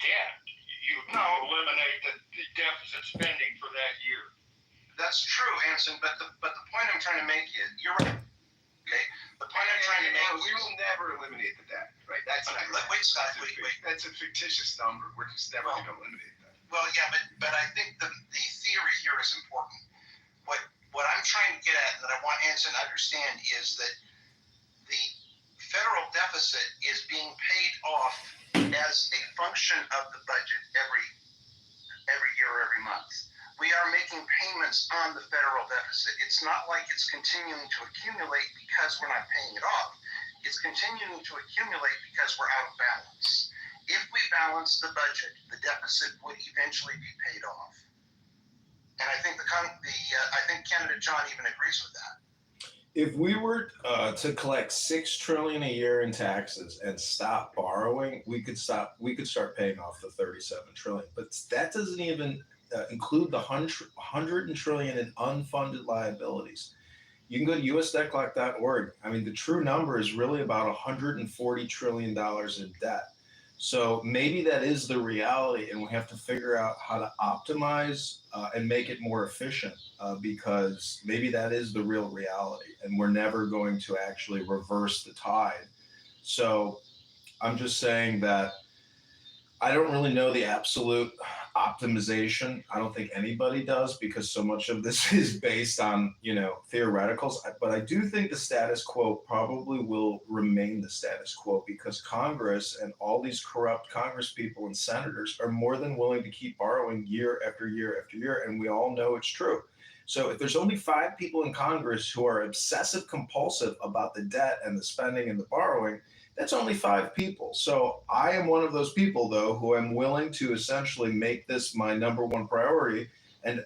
debt. You eliminate the deficit spending for that year. That's true, Anson, but the point I'm trying to make is, you're right. Okay? The point I'm trying to make is, we will never eliminate the debt, right? That's okay, not wait, Scott, wait. That's a fictitious number. We're just never going to eliminate that. Well, yeah, but I think the theory here is important. What I'm trying to get at, and that I want Anson to understand, is that the federal deficit is being paid off as a function of the budget every year or every month. We are making payments on the federal deficit. It's not like it's continuing to accumulate because we're not paying it off. It's continuing to accumulate because we're out of balance. If we balance the budget, the deficit would eventually be paid off. And I think I think Candidate John even agrees with that. If we were to collect $6 trillion a year in taxes and stop borrowing, we could start paying off the $37 trillion. But that doesn't even include the $100 trillion in unfunded liabilities. You can go to usdebtclock.org. I mean, the true number is really about $140 trillion in debt. So maybe that is the reality, and we have to figure out how to optimize and make it more efficient because maybe that is the real reality, and we're never going to actually reverse the tide. So I'm just saying that I don't really know the absolute optimization. I don't think anybody does because so much of this is based on, theoreticals. But I do think the status quo probably will remain the status quo because Congress and all these corrupt Congress people and senators are more than willing to keep borrowing year after year after year. And we all know it's true. So if there's only 5 people in Congress who are obsessive compulsive about the debt and the spending and the borrowing, that's only 5 people. So I am one of those people, though, who am willing to essentially make this my number one priority. And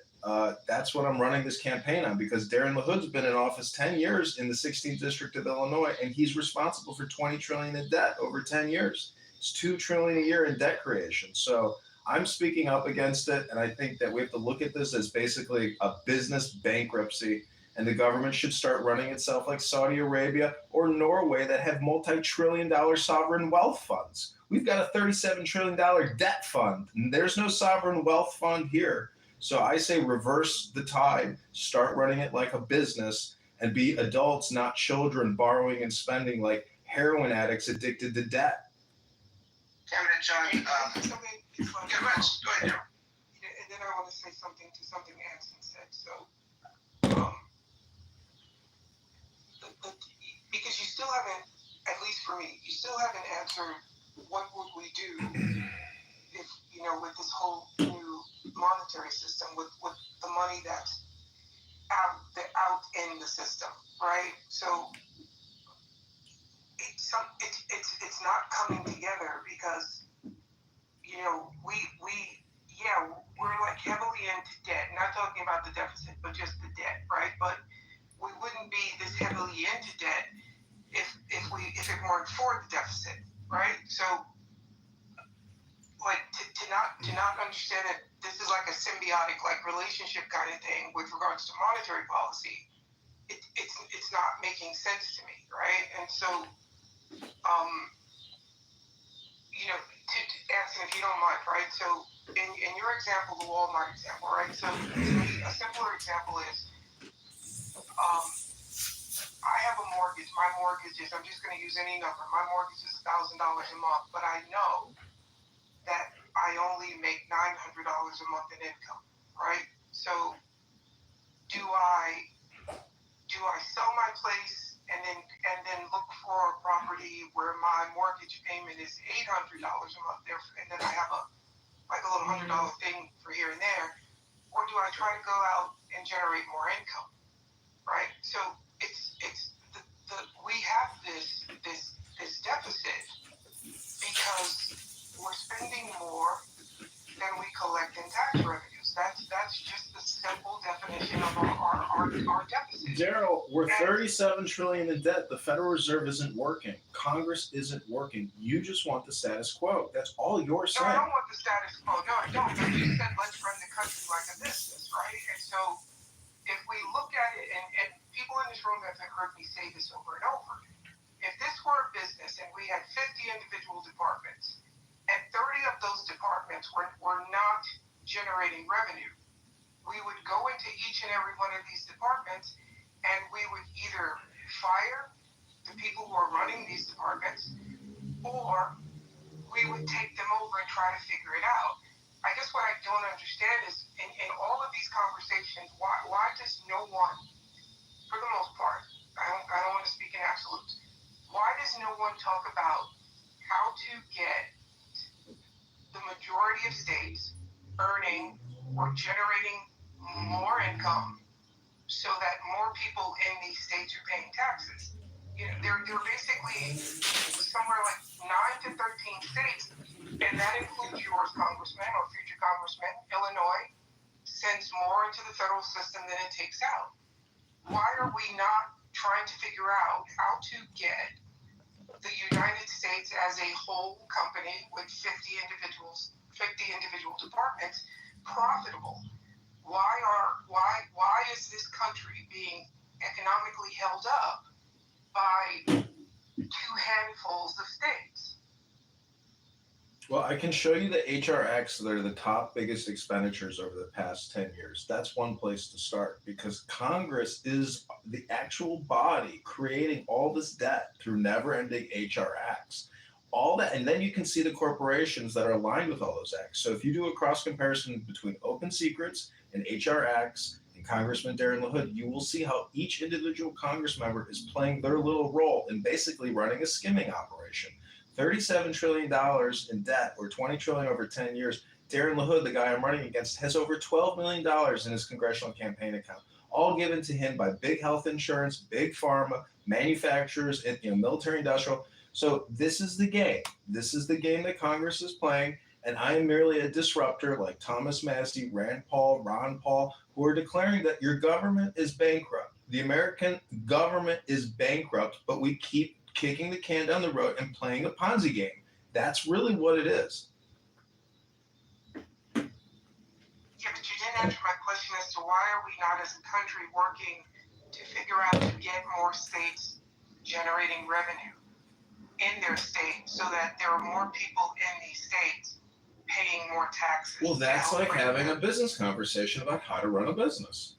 that's what I'm running this campaign on because Darren LaHood's been in office 10 years in the 16th district of Illinois, and he's responsible for $20 trillion in debt over 10 years. It's $2 trillion a year in debt creation. So I'm speaking up against it, and I think that we have to look at this as basically a business bankruptcy, and the government should start running itself like Saudi Arabia or Norway that have multi-trillion-dollar sovereign wealth funds. We've got a $37 trillion debt fund, and there's no sovereign wealth fund here. So I say reverse the tide, start running it like a business, and be adults, not children, borrowing and spending like heroin addicts addicted to debt. Kevin and John, something. Go ahead. And then I want to say something to something Anson said. So, because you still haven't, at least for me, you still haven't answered what would we do if, with this whole new monetary system, with the money that's out in the system, right? So it's not coming together because we're like heavily into debt. Not talking about the deficit, but just the debt, right? But we wouldn't be this heavily into debt if it weren't for the deficit, right? So like to not understand that this is like a symbiotic like relationship kind of thing with regards to monetary policy, it's not making sense to me, right? And so to Anson, if you don't mind, right? So in your example, the Walmart example, right? So a simpler example is I have a mortgage. My mortgage is, I'm just going to use any number. My mortgage is $1,000 a month, but I know that I only make $900 a month in income, right? So do I sell my place and then look for a property where my mortgage payment is $800 a month there, and then I have a little $100 thing for here and there, or do I try to go out and generate more income, right? So it's we have this deficit because we're spending more than we collect in tax revenues. That's just the simple definition of our deficit. Daryl, we're $37 trillion in debt. The Federal Reserve isn't working. Congress isn't working. You just want the status quo. That's all you're saying. No, I don't want the status quo. No, I don't. I just said let's run the country like a business, right? And so if we look at it, and people in this room have heard me say this over and over, if this were a business and we had 50 individual departments, and 30 of those departments were not generating revenue, we would go into each and every one of these departments and we would either fire the people who are running these departments or we would take them over and try to figure it out. I guess what I don't understand is in all of these conversations, why does no one, for the most part, I don't want to speak in absolutes, why does no one talk about how to get the majority of states earning or generating more income so that more people in these states are paying taxes? They're basically somewhere like 9 to 13 states, and that includes yours, Congressman, or future Congressman. Illinois sends more into the federal system than it takes out. Why are we not trying to figure out how to get the United States as a whole company with 50 individual departments profitable? Why is this country being economically held up by two handfuls of states. Well, I can show you the HRX that are the top biggest expenditures over the past 10 years. That's one place to start because Congress is the actual body creating all this debt through never ending HRX. All that, and then you can see the corporations that are aligned with all those acts. So if you do a cross comparison between Open Secrets and HRX and Congressman Darren LaHood, you will see how each individual Congress member is playing their little role in basically running a skimming operation. $37 trillion in debt, or $20 trillion over 10 years. Darren LaHood, the guy I'm running against, has over $12 million in his congressional campaign account, all given to him by big health insurance, big pharma, manufacturers, and military industrial. So this is the game. This is the game that Congress is playing, and I am merely a disruptor like Thomas Massie, Rand Paul, Ron Paul, who are declaring that your government is bankrupt. The American government is bankrupt, but we keep kicking the can down the road and playing a Ponzi game. That's really what it is. Yeah, but you didn't answer my question as to why are we not as a country working to figure out to get more states generating revenue in their state so that there are more people in these states paying more taxes. Well, that's like having a business conversation about how to run a business.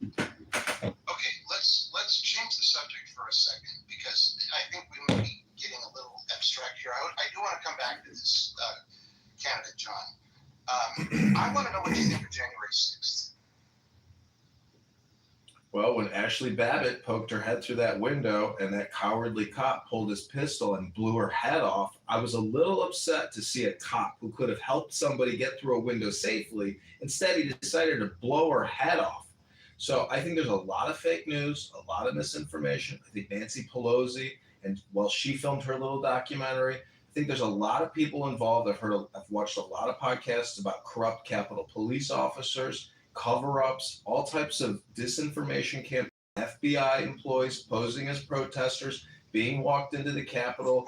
Okay, let's change the subject for a second because I think we may be getting a little abstract here. I do want to come back to this candidate, John. I want to know what you think of January 6th. Well, when Ashley Babbitt poked her head through that window and that cowardly cop pulled his pistol and blew her head off, I was a little upset to see a cop who could have helped somebody get through a window safely. Instead, he decided to blow her head off. So I think there's a lot of fake news, a lot of misinformation. I think Nancy Pelosi, and while she filmed her little documentary, I think there's a lot of people involved. I've watched a lot of podcasts about corrupt Capitol Police officers, cover-ups, all types of disinformation campaigns, FBI employees posing as protesters, being walked into the Capitol.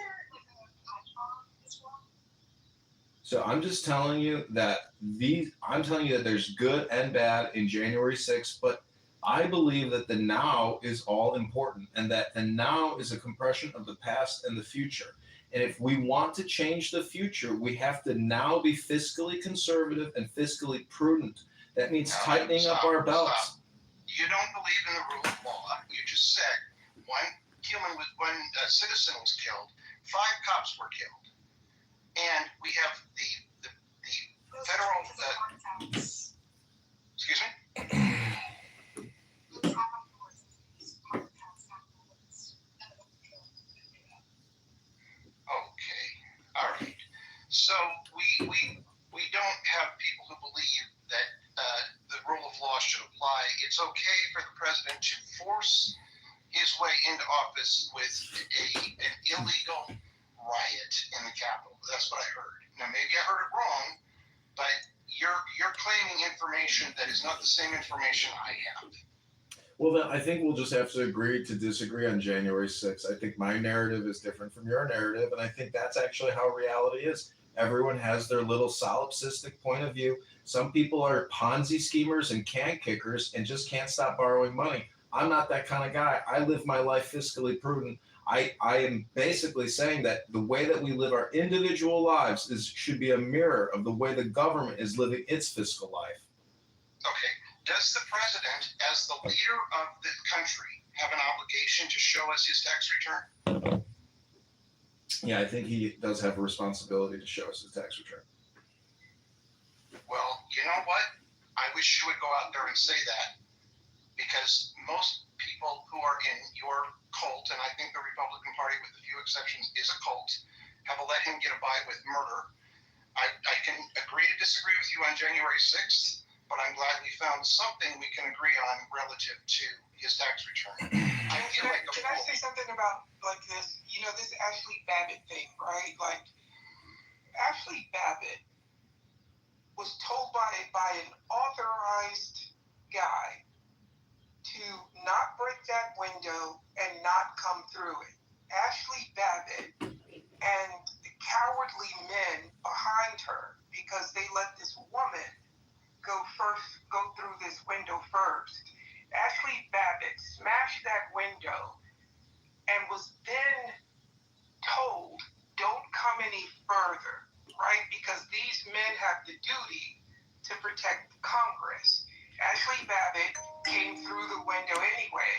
So I'm just telling you that there's good and bad in January 6th, but I believe that the now is all important and that the now is a compression of the past and the future. And if we want to change the future, we have to now be fiscally conservative and fiscally prudent. That means tightening up our belts. Stop. You don't believe in the rule of law. You just said one citizen was killed, 5 cops were killed. And we have the federal, excuse me? Okay, all right. So we don't have people who believe that the rule of law should apply. It's okay for the president to force his way into office with an illegal riot in the Capitol. That's what I heard. Now, maybe I heard it wrong, but you're claiming information that is not the same information I have. Well, then I think we'll just have to agree to disagree on January 6th. I think my narrative is different from your narrative, and I think that's actually how reality is. Everyone has their little solipsistic point of view. Some people are Ponzi schemers and can kickers and just can't stop borrowing money. I'm not that kind of guy. I live my life fiscally prudent. I am basically saying that the way that we live our individual lives should be a mirror of the way the government is living its fiscal life. Okay. Does the president, as the leader of the country, have an obligation to show us his tax return? Yeah, I think he does have a responsibility to show us his tax return. Well, you know what? I wish you would go out there and say that, because most people who are in your cult, and I think the Republican Party, with a few exceptions, is a cult, have let him get by with murder. I can agree to disagree with you on January 6th, but I'm glad we found something we can agree on relative to his tax return. Can I say something about like this? You know, this Ashley Babbitt thing, right? Like, Ashley Babbitt was told by an authorized guy to not break that window and not come through it. Ashley Babbitt and the cowardly men behind her, because they let this woman go through this window first. Ashley Babbitt smashed that window and was then told, don't come any further, right? Because these men have the duty to protect Congress. Ashley Babbitt came through the window anyway,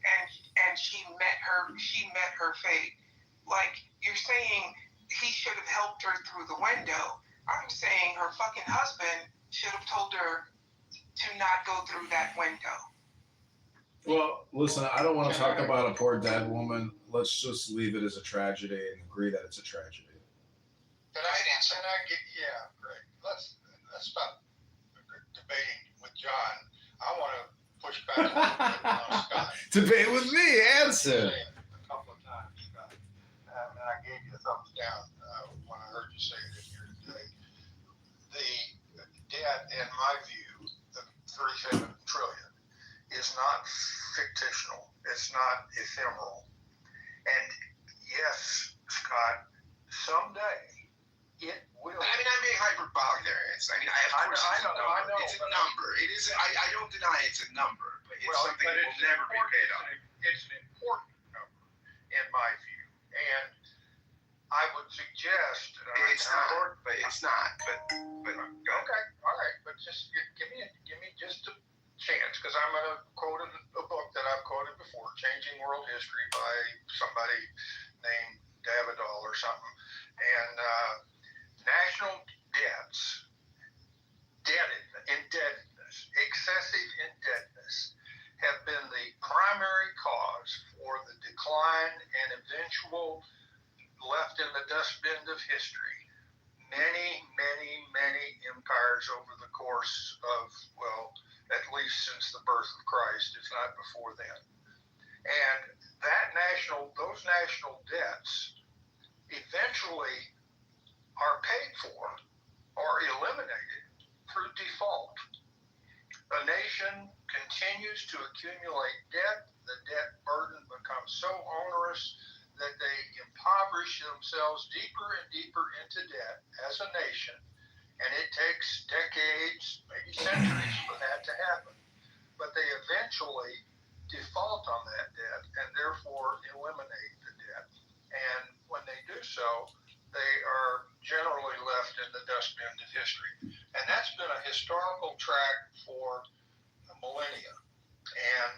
and she met her fate. Like, you're saying he should have helped her through the window. I'm saying her fucking husband should have told her to not go through that window. Well, listen, I don't want to talk about a poor dead woman. Let's just leave it as a tragedy and agree that it's a tragedy. Can I get, yeah, great. Let's stop debating with John. I want to push back a little bit on Scott. Debate with me, answer. A couple of times, Scott. And I gave you a thumbs down when I heard you say it here today. The debt, in my view, the 37 trillion, is not fictional. It's not ephemeral. And yes, Scott, someday it will. I mean, I may hyperbolic there. It's a number. It's a number. It is. I don't deny it's a number, but it's something that will never be paid off. It's an important number, in my view. And I would suggest it's not. But it's not. But go ahead. Okay, all right. But just give me just a chance, because I'm going to quote a book that I've quoted before, "Changing World History" by somebody named Davidoff or something, and national debts, indebtedness, excessive indebtedness have been the primary cause for the decline and eventual left in the dustbin of history. Many, many, many empires over the course of, well, at least since the birth of Christ, if not before then. And those national debts eventually are paid for or eliminated through default. A nation continues to accumulate debt. The debt burden becomes so onerous that they impoverish themselves deeper and deeper into debt as a nation. And it takes decades, maybe centuries, for that to happen. But they eventually default on that debt and therefore eliminate the debt. And when they do so, they are generally left in the dustbin of history. And that's been a historical track for millennia. And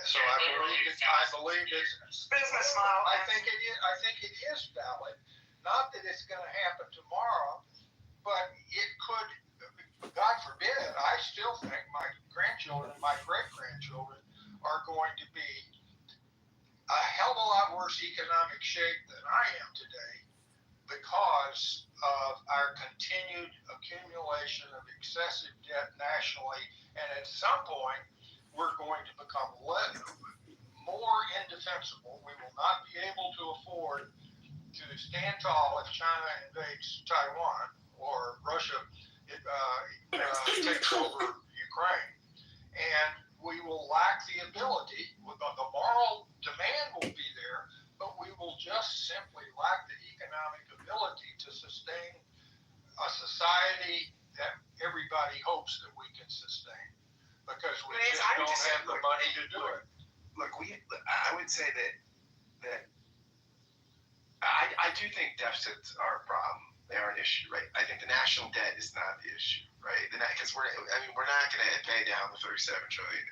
so I believe it's business model. I think it is valid. Not that it's going to happen tomorrow, but it could. God forbid. I still think my grandchildren, my great-grandchildren, are going to be a hell of a lot worse economic shape than I am today, because of our continued accumulation of excessive debt nationally, and at some point we're going to become more indefensible. We will not be able to afford to stand tall if China invades Taiwan or Russia takes over Ukraine, and we will lack the ability. The moral demand will be there, but we will just simply lack the economic ability to sustain a society that everybody hopes that we can sustain, because we just don't have the money to do it. Look, I would say that I do think deficits are a problem. They are an issue, right? I think the national debt is not the issue, right? Because we're not going to pay down the $37 trillion.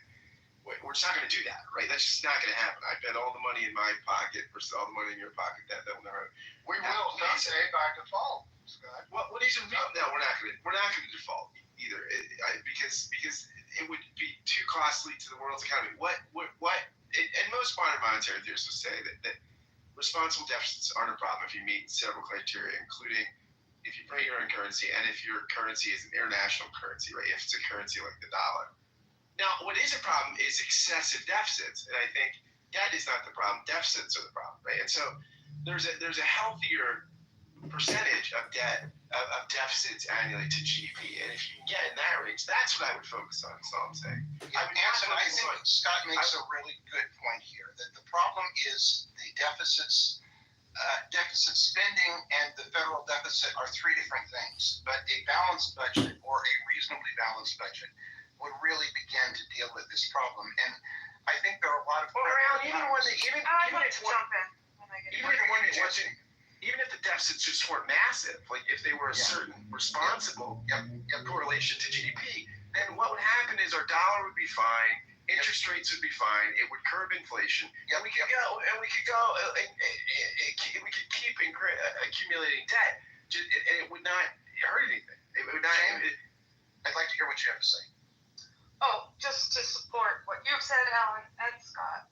We're just not going to do that, right? That's just not going to happen. I bet all the money in my pocket versus all the money in your pocket. That will never. We will someday by default, Scott. What is it? No, we're not going to default either, because it would be too costly to the world's economy. And most modern monetary theorists will say that responsible deficits aren't a problem if you meet several criteria, including if you print your own currency and if your currency is an international currency, right? If it's a currency like the dollar. Now, what is a problem is excessive deficits, and I think that is not the problem. Deficits are the problem, right? And so there's a healthier percentage of deficits annually to GDP, and if you can get in that range, that's what I would focus on. That's all I'm saying. I think Scott makes a really good point here. That the problem is the deficits. Deficit spending and the federal deficit are three different things, but a balanced budget or a reasonably balanced budget would really begin to deal with this problem. And I think there are a lot of. Well, Around, even when the, even even if the deficits just weren't massive, like if they were a certain responsible correlation to GDP, then what would happen is our dollar would be fine, interest rates would be fine, it would curb inflation, and we could keep accumulating debt, and it would not hurt anything. It would not. I'd like to hear what you have to say. Oh, just to support what you've said, Alan and Scott,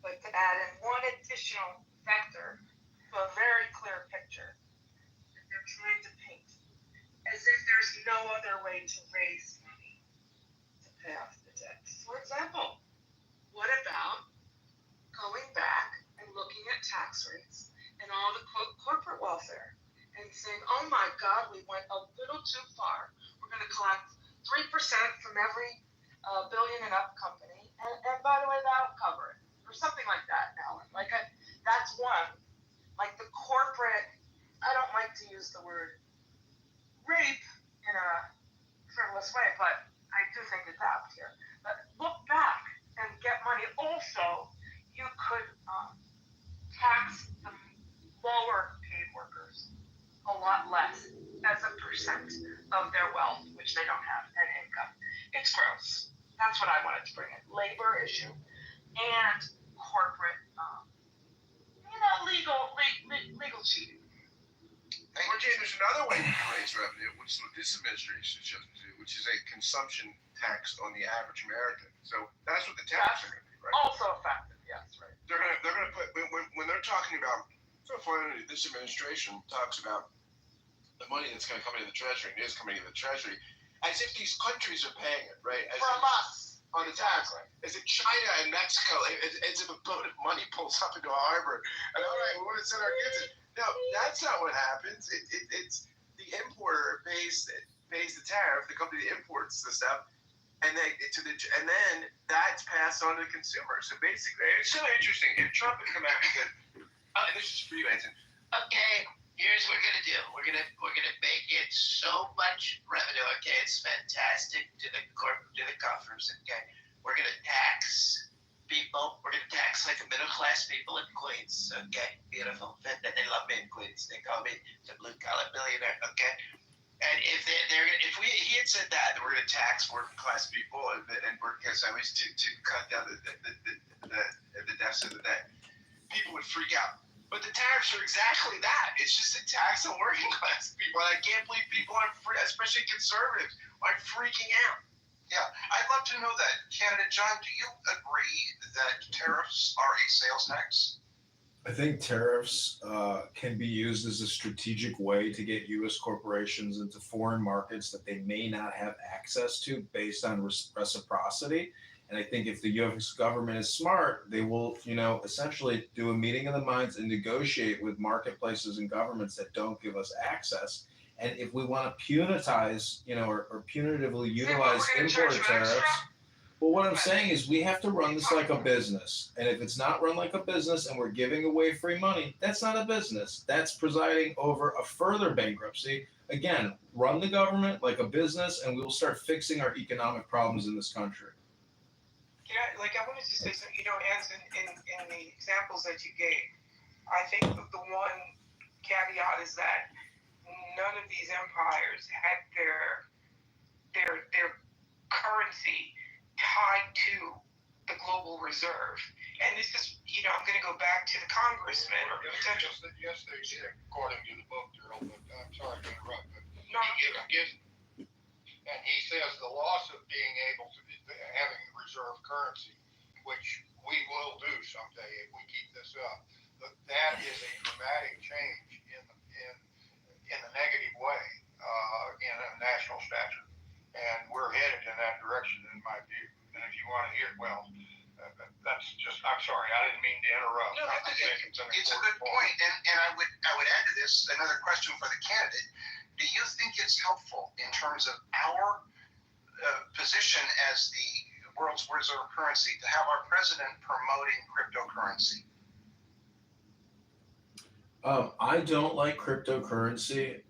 but to add in one additional vector to a very clear picture that they're trying to paint, as if there's no other way to raise money to pay off the debt. For example, what about going back and looking at tax rates and all the corporate welfare and saying, oh my God, we went a little too far. We're going to collect 3% from every billion and up company, and by the way, that'll cover it, or something like that, Alan. That's one. Like the corporate, I don't like to use the word rape in a frivolous way, but I do think it's apt here. But look back and get money. Also, you could tax the lower paid workers a lot less as a percent of their wealth, which they don't have, and income. It's gross. That's what I wanted to bring in. Labor issue and corporate, legal cheating. Or Jay, there's another way you can raise revenue, which is what this administration is chosen to do, which is a consumption tax on the average American. So that's what the tariffs are going to be, right? Also effective, yes, right. They're going to put when they're talking about. So funny, this administration talks about the money that's going to come into the treasury and is coming into the treasury, as if these countries are paying it, right? From us. On the tax, as if China and Mexico, as if a boat of money pulls up into a harbor, and all right, we're going to send our kids in. No, that's not what happens. It's the importer pays the tariff. The company that imports the stuff, and then that's passed on to the consumer. So basically, it's so interesting. If Trump had come out and said, "Oh, and this is for you, Anson. Okay, here's what we're gonna do. We're gonna make it so much revenue. Okay, it's fantastic to the coffers. Okay, we're gonna tax people. We're gonna tax like the middle class people in Queens. Okay, beautiful. They love me in Queens. They call me the blue collar billionaire. Okay, and if he had said that we're gonna tax working class people and working class families to cut down the deficit of that, people would freak out. But the tariffs are exactly that. It's just a tax on working class people. And I can't believe people aren't, especially conservatives, aren't freaking out. Yeah, I'd love to know that. Candidate John, do you agree that tariffs are a sales tax? I think tariffs can be used as a strategic way to get U.S. corporations into foreign markets that they may not have access to based on reciprocity. And I think if the U.S. government is smart, they will, essentially do a meeting of the minds and negotiate with marketplaces and governments that don't give us access. And if we want to punitize, or punitively utilize import tariffs, well, what I'm saying is we have to run this like a business. And if it's not run like a business and we're giving away free money, that's not a business. That's presiding over a further bankruptcy. Again, run the government like a business, and we will start fixing our economic problems in this country. I wanted to say something, Anson, in the examples that you gave, I think the one caveat is that none of these empires had their currency tied to the global reserve. And this is, I'm going to go back to the Congressman or potential. Yes, they did, according to the book, Daryl, but I'm sorry to interrupt. But No. And he says the loss of being able to having reserve currency, which we will do someday if we keep this up, that is a dramatic change in a negative way in a national stature, and we're headed in that direction, in my view. And if you want to hear, that's just. I'm sorry, I didn't mean to interrupt. No, I think it's a good point, and I would add to this another question for the candidate. Do you think it's helpful in terms of our position as the world's reserve currency to have our president promoting cryptocurrency? I don't like cryptocurrency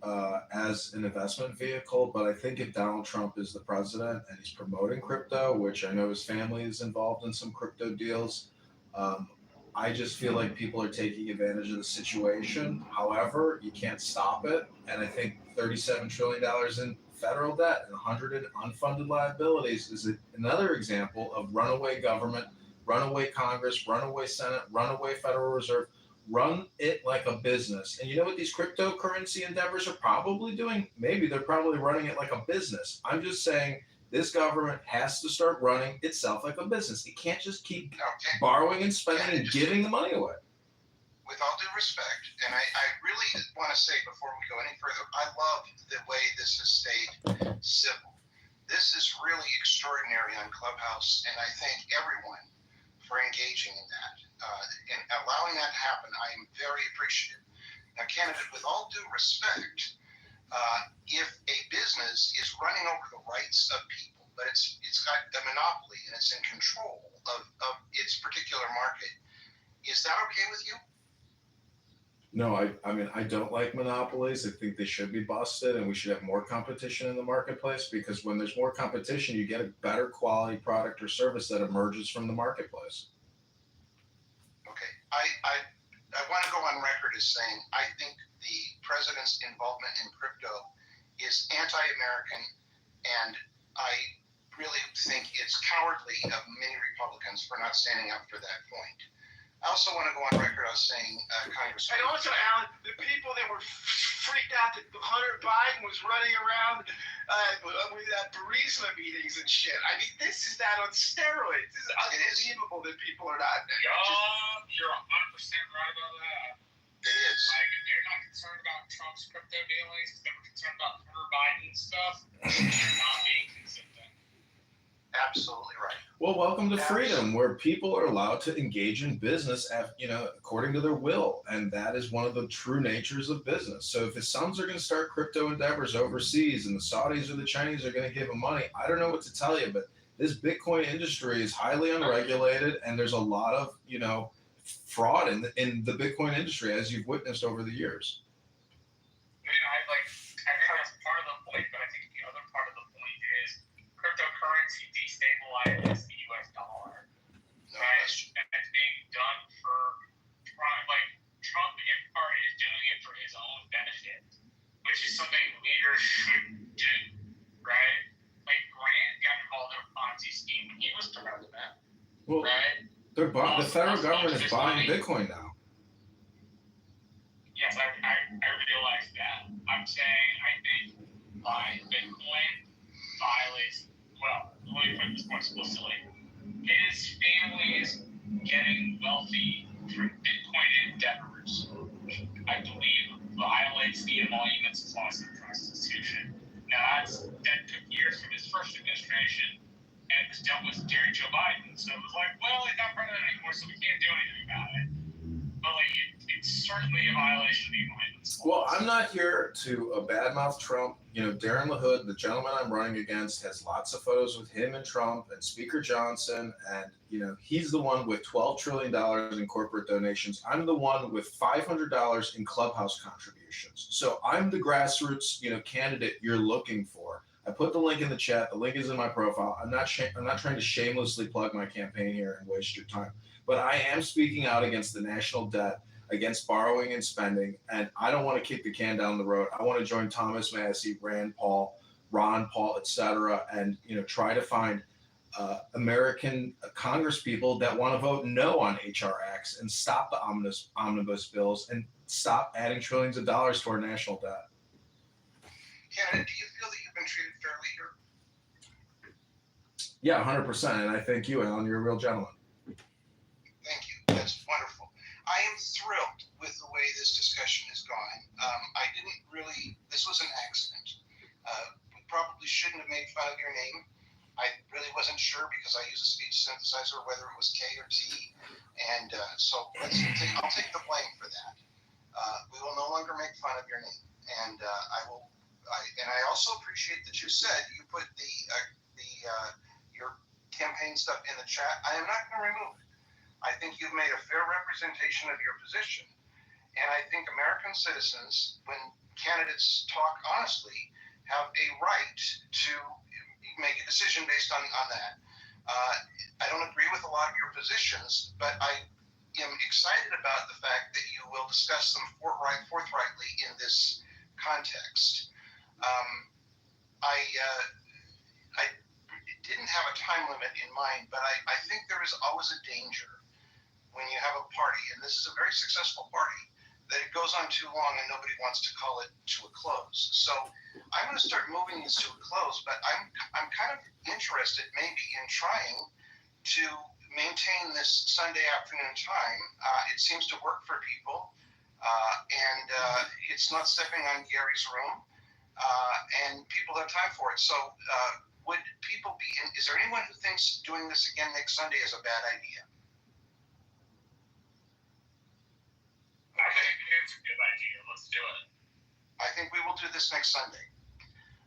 as an investment vehicle, but I think if Donald Trump is the president and he's promoting crypto, which I know his family is involved in some crypto deals, um, I just feel like people are taking advantage of the situation. However, you can't stop it. And I think $37 trillion in federal debt and 100 in unfunded liabilities is another example of runaway government, runaway Congress, runaway Senate, runaway Federal Reserve. Run it like a business. And you know what these cryptocurrency endeavors are probably doing? Maybe they're probably running it like a business. I'm just saying this government has to start running itself like a business. It can't just keep Okay. borrowing and spending and giving the money away. With all due respect, and I really want to say before we go any further, I love the way this has stayed civil. This is really extraordinary on Clubhouse, and I thank everyone for engaging in that. And allowing that to happen, I am very appreciative. Now, candidate, with all due respect, if a business is running over the rights of people, but it's got a monopoly and it's in control of its particular market, is that okay with you? No, I mean, I don't like monopolies. I think they should be busted and we should have more competition in the marketplace because when there's more competition, you get a better quality product or service that emerges from the marketplace. Okay. I want to go on record as saying I think the president's involvement in crypto is anti-American, and I really think it's cowardly of many Republicans for not standing up for that point. I also want to go on record as saying, Congressman. And also, Alan, the people that were freaked out that Hunter Biden was running around with Burisma meetings and shit. I mean, this is that on steroids. This is unbelievable that people are not. You're 100% right about that. It is. Like, if they're not concerned about Trump's crypto dealings, if they were concerned about Hunter Biden stuff, they're not being consistent. Absolutely right. Well, welcome to freedom, where people are allowed to engage in business, according to their will, and that is one of the true natures of business. So, if his sons are going to start crypto endeavors overseas, and the Saudis or the Chinese are going to give him money, I don't know what to tell you, but this Bitcoin industry is highly unregulated, and there's a lot of fraud in the Bitcoin industry, as you've witnessed over the years. I think that's part of the point, but I think the other part of the point is cryptocurrency destabilizes the U.S. dollar, right? And it's being done for, Trump in part is doing it for his own benefit, which is something leaders should do, right? Like Grant got involved in a Ponzi scheme when he was president, right? The federal government is buying Bitcoin now. Yes, I realize that. I'm saying I think buying Bitcoin violates, well, let me put this more explicitly. His family is getting wealthy through Bitcoin endeavors, I believe violates the Emoluments Clause of the Constitution. Now, that took years from his first administration, and it was dealt with during Joe Biden. So it was like, well, he's not president anymore, so we can't do anything about it. But it's certainly a violation of the Emoluments Clause. Well, I'm not here to badmouth Trump. Darren LaHood, the gentleman I'm running against, has lots of photos with him and Trump and Speaker Johnson. And, he's the one with $12 trillion in corporate donations. I'm the one with $500 in Clubhouse contributions. So I'm the grassroots, candidate you're looking for. I put the link in the chat. The link is in my profile. I'm not trying to shamelessly plug my campaign here and waste your time. But I am speaking out against the national debt, against borrowing and spending, and I don't want to kick the can down the road. I want to join Thomas Massie, Rand Paul, Ron Paul, etc., and try to find American Congress people that want to vote no on HR Acts and stop the omnibus bills and stop adding trillions of dollars to our national debt. Candidate, do you feel that you've been treated fairly here? Yeah, 100%, and I thank you, Alan. You're a real gentleman. Thank you. That's wonderful. I am thrilled with the way this discussion has gone. This was an accident. We probably shouldn't have made fun of your name. I really wasn't sure because I use a speech synthesizer whether it was K or T. And so I'll take the blame for that. We will no longer make fun of your name. And I also appreciate that you said you put your campaign stuff in the chat. I am not going to remove it. I think you've made a fair representation of your position, And I think American citizens, when candidates talk honestly, have a right to make a decision based on that. I don't agree with a lot of your positions, but I am excited about the fact that you will discuss them forthrightly in this context. I didn't have a time limit in mind, but I think there is always a danger when you have a party, and this is a very successful party, that it goes on too long and nobody wants to call it to a close. So I'm going to start moving this to a close, but I'm kind of interested maybe in trying to maintain this Sunday afternoon time. It seems to work for people, and it's not stepping on Gary's room, and people have time for it. So would people be, is there anyone who thinks doing this again next Sunday is a bad idea? I think it's a good idea. Let's do it. I think we will do this next Sunday.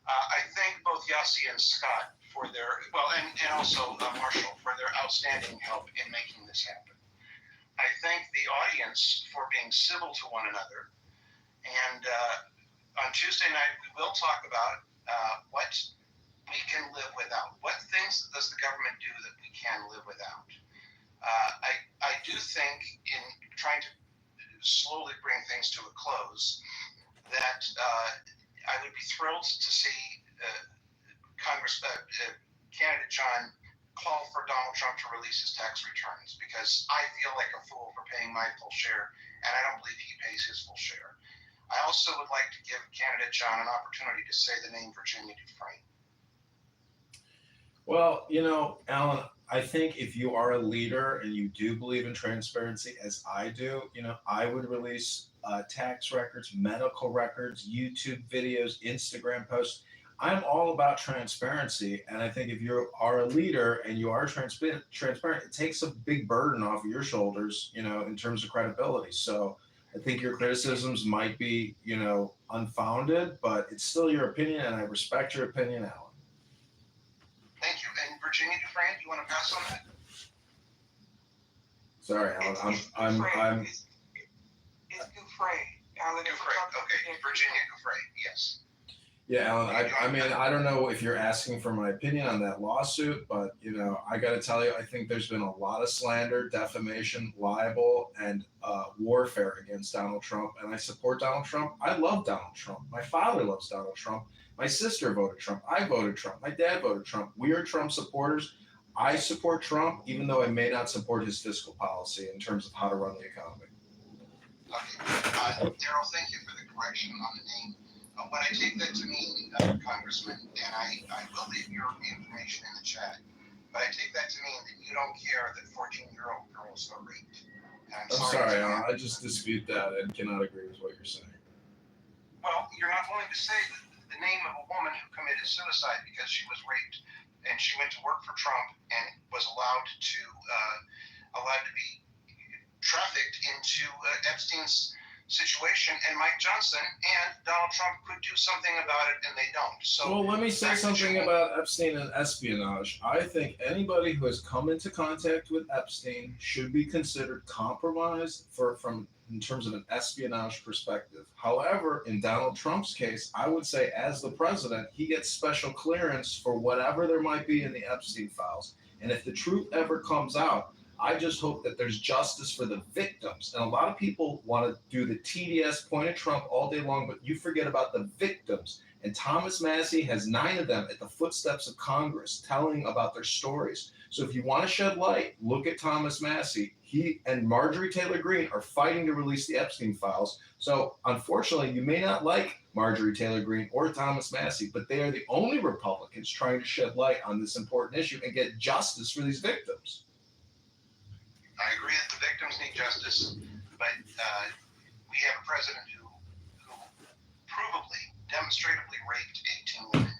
I thank both Yossi and Scott for their, and also Marshall for their outstanding help in making this happen. I thank the audience for being civil to one another. And on Tuesday night, we will talk about what we can live without. What things does the government do that we can live without? I do think in trying to slowly bring things to a close that I would be thrilled to see candidate John call for Donald Trump to release his tax returns, because I feel like a fool for paying my full share, and I don't believe he pays his full share. I also would like to give candidate John an opportunity to say the name Virginia Dufresne. Well, Alan, I think if you are a leader and you do believe in transparency, as I do, I would release tax records, medical records, YouTube videos, Instagram posts. I'm all about transparency, and I think if you are a leader and you are transparent, it takes a big burden off of your shoulders, in terms of credibility. So I think your criticisms might be, unfounded, but it's still your opinion, and I respect your opinion, Alan. Thank you. And Virginia Dufresne, do you want to pass on that? Sorry, Alan. It's Dufresne. Alan, Dufresne. Okay, Virginia Dufresne. Yes. Yeah, Alan. I don't know if you're asking for my opinion on that lawsuit, but I got to tell you, I think there's been a lot of slander, defamation, libel, and warfare against Donald Trump, and I support Donald Trump. I love Donald Trump. My father loves Donald Trump. My sister voted Trump. I voted Trump. My dad voted Trump. We are Trump supporters. I support Trump, even though I may not support his fiscal policy in terms of how to run the economy. Okay. Daryl, thank you for the correction on the name. When I take that to mean, Congressman, and I will leave your information in the chat, but I take that to mean that you don't care that 14-year-old girls are raped. I'm sorry, Alan. I just dispute that and cannot agree with what you're saying. Well, you're not willing to say the name of a woman who committed suicide because she was raped, and she went to work for Trump and was allowed to be trafficked into Epstein's situation, and Mike Johnson and Donald Trump could do something about it, and they don't. So, well, let me say something about Epstein and espionage. I think anybody who has come into contact with Epstein should be considered compromised in terms of an espionage perspective. However, in Donald Trump's case, I would say as the president, he gets special clearance for whatever there might be in the Epstein files. And if the truth ever comes out, I just hope that there's justice for the victims. And a lot of people want to do the TDS, point at Trump all day long, but you forget about the victims. And Thomas Massie has 9 of them at the footsteps of Congress telling about their stories. So if you want to shed light, look at Thomas Massie. He and Marjorie Taylor Greene are fighting to release the Epstein files. So unfortunately, you may not like Marjorie Taylor Greene or Thomas Massie, but they are the only Republicans trying to shed light on this important issue and get justice for these victims. I agree that the victims need justice, but we have a president who provably, demonstratively raped 18 women,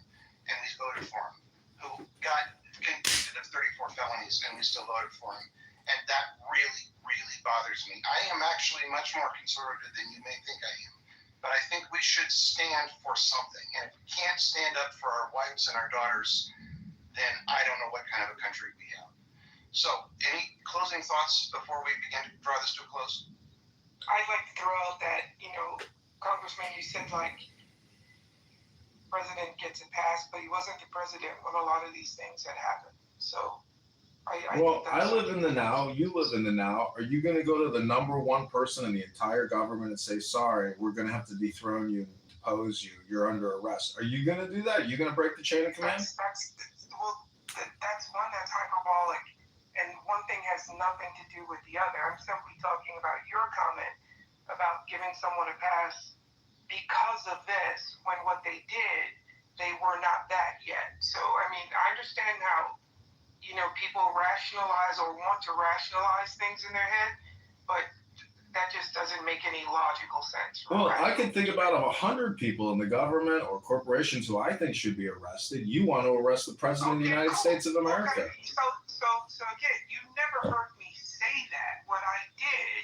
and we voted for him, who got convicted of 34 felonies, and we still voted for him. And that really, really bothers me. I am actually much more conservative than you may think I am, but I think we should stand for something. And if we can't stand up for our wives and our daughters, then I don't know what kind of a country we have. So, any closing thoughts before we begin to draw this to a close? I'd like to throw out that, Congressman, you said like president gets a pass, but he wasn't the president when a lot of these things had happened. So Well, think I that's live in the now. You live in the now. Are you going to go to the number one person in the entire government and say, "Sorry, we're going to have to dethrone you and depose you. You're under arrest"? Are you going to do that? Are you going to break the chain of command? That's one that's hyperbolic, and one thing has nothing to do with the other. I'm simply talking about your comment about giving someone a pass because of this, when what they did, they were not that yet. So, I mean, I understand how, people rationalize or want to rationalize things in their head, but that just doesn't make any logical sense. Well, I can think about 100 people in the government or corporations who I think should be arrested. You want to arrest the president of the United States of America. Okay. So again, you never heard me say that. What I did,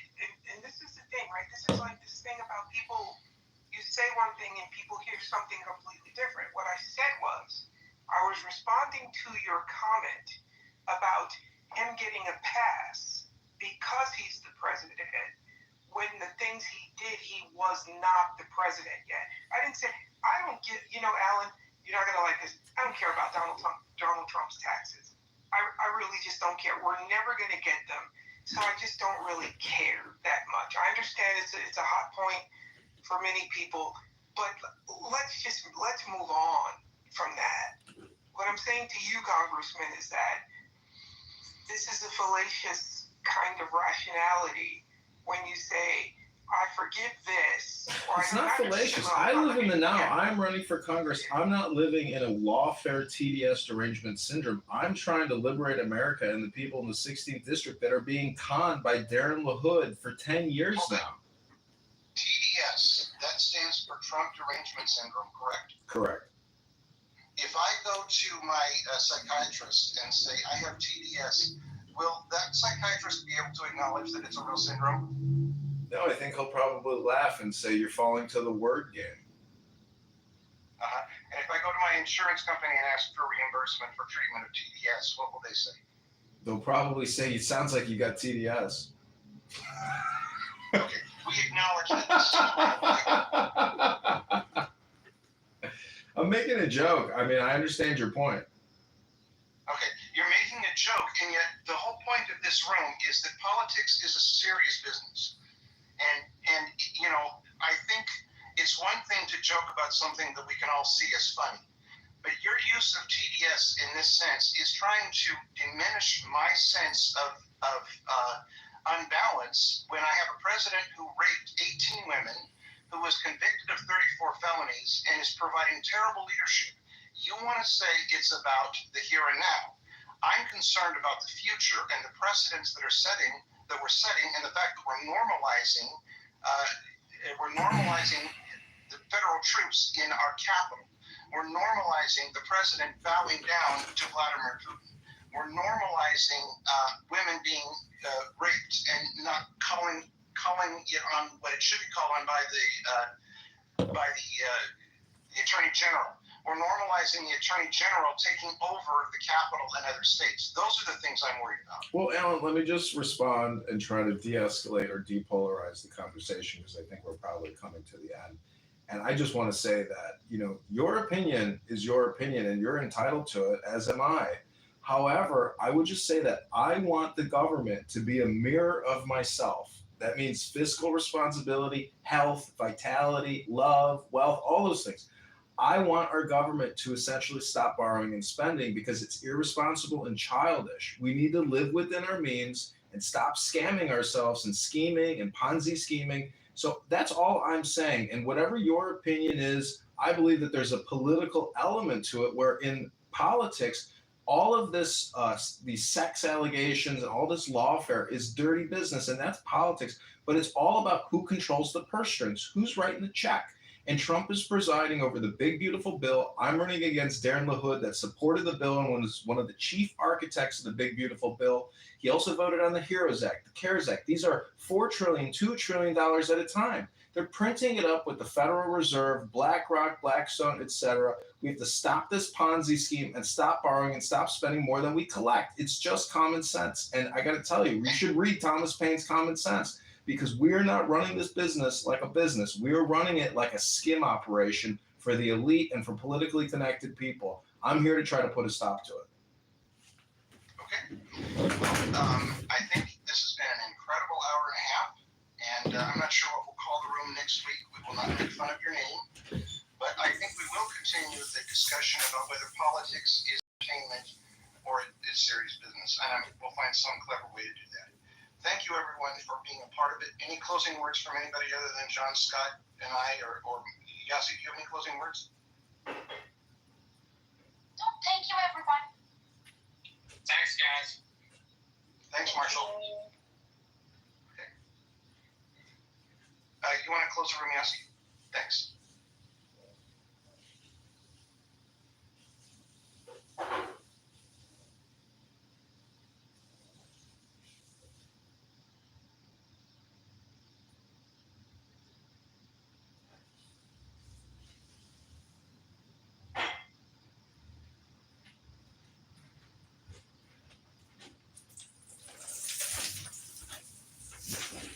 and this is the thing, right? This is like this thing about people. You say one thing and people hear something completely different. What I said was, I was responding to your comment about him getting a pass because he's the president. When the things he did, he was not the president yet. I didn't say, I don't get, Alan, you're not going to like this. I don't care about Donald Trump's taxes. I really just don't care. We're never going to get them. So I just don't really care that much. I understand it's a hot point for many people, but let's move on from that. What I'm saying to you, Congressman, is that this is a fallacious kind of rationality when you say, I forgive this. It's not fallacious. I live in the now. I'm running for Congress. I'm not living in a lawfare TDS derangement syndrome. I'm trying to liberate America and the people in the 16th district that are being conned by Darren LaHood for 10 years now. TDS, that stands for Trump Derangement Syndrome, correct? Correct. If I go to my psychiatrist and say, I have TDS, will that psychiatrist be able to acknowledge that it's a real syndrome? No, I think he'll probably laugh and say you're falling to the word game. And if I go to my insurance company and ask for reimbursement for treatment of TDS, what will they say? They'll probably say, it sounds like you got TDS. Okay, we acknowledge that. I'm making a joke. I mean, I understand your point. Okay, you're making a joke, and yet the whole point of this room is that politics is a serious business. And I think it's one thing to joke about something that we can all see as funny, but your use of TDS in this sense is trying to diminish my sense of unbalance when I have a president who raped 18 women, who was convicted of 34 felonies, and is providing terrible leadership. You want to say it's about the here and now. I'm concerned about the future and the precedents that we're setting, and the fact that we're normalizing the federal troops in our capital. We're normalizing the president bowing down to Vladimir Putin. We're normalizing women being raped and not calling it on what it should be called on by the Attorney General. We're normalizing the Attorney General taking over the Capitol and other states. Those are the things I'm worried about. Well, Alan, let me just respond and try to de-escalate or depolarize the conversation, because I think we're probably coming to the end. And I just want to say that, your opinion is your opinion and you're entitled to it, as am I. However, I would just say that I want the government to be a mirror of myself. That means fiscal responsibility, health, vitality, love, wealth, all those things. I want our government to essentially stop borrowing and spending because it's irresponsible and childish. We need to live within our means and stop scamming ourselves and scheming and Ponzi scheming. So that's all I'm saying. And whatever your opinion is, I believe that there's a political element to it where in politics, all of this, these sex allegations and all this lawfare is dirty business, and that's politics. But it's all about who controls the purse strings, who's writing the check. And Trump is presiding over the big, beautiful bill. I'm running against Darren LaHood that supported the bill and was one of the chief architects of the big, beautiful bill. He also voted on the HEROES Act, the CARES Act. These are $4 trillion, $2 trillion at a time. They're printing it up with the Federal Reserve, BlackRock, Blackstone, etc. We have to stop this Ponzi scheme and stop borrowing and stop spending more than we collect. It's just common sense. And I got to tell you, we should read Thomas Paine's Common Sense. because we're not running this business like a business. We're running it like a skim operation for the elite and for politically connected people. I'm here to try to put a stop to it. Okay. I think this has been an incredible hour and a half, and I'm not sure what we'll call the room next week. We will not make fun of your name, but I think we will continue the discussion about whether politics is entertainment or it is serious business, and we'll find some clever way to do that. Thank you, everyone, for being a part of it. Any closing words from anybody other than John, Scott, and I, or Yasi, do you have any closing words? Thank you, everyone. Thanks, guys. Thanks, Marshall. Okay. You want to close the room, Yasi? Thanks.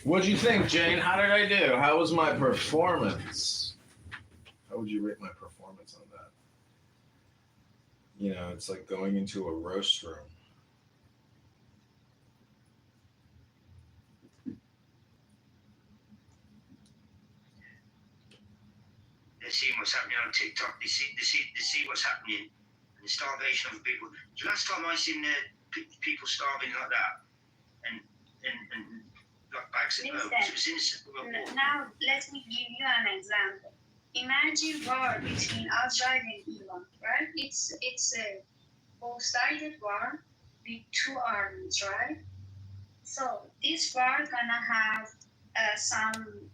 What'd you think, Jane? How did I do? How was my performance? How would you rate my performance on that? You know, it's like going into a roast room. They're seeing what's happening on TikTok. They see what's happening, and the starvation of people. The last time I seen people starving like that, and like bags of herbs, it was innocent. Now, let me give you an example. Imagine war between Israel and Iran, right? It's a both-sided war with two armies, right? So this war gonna have some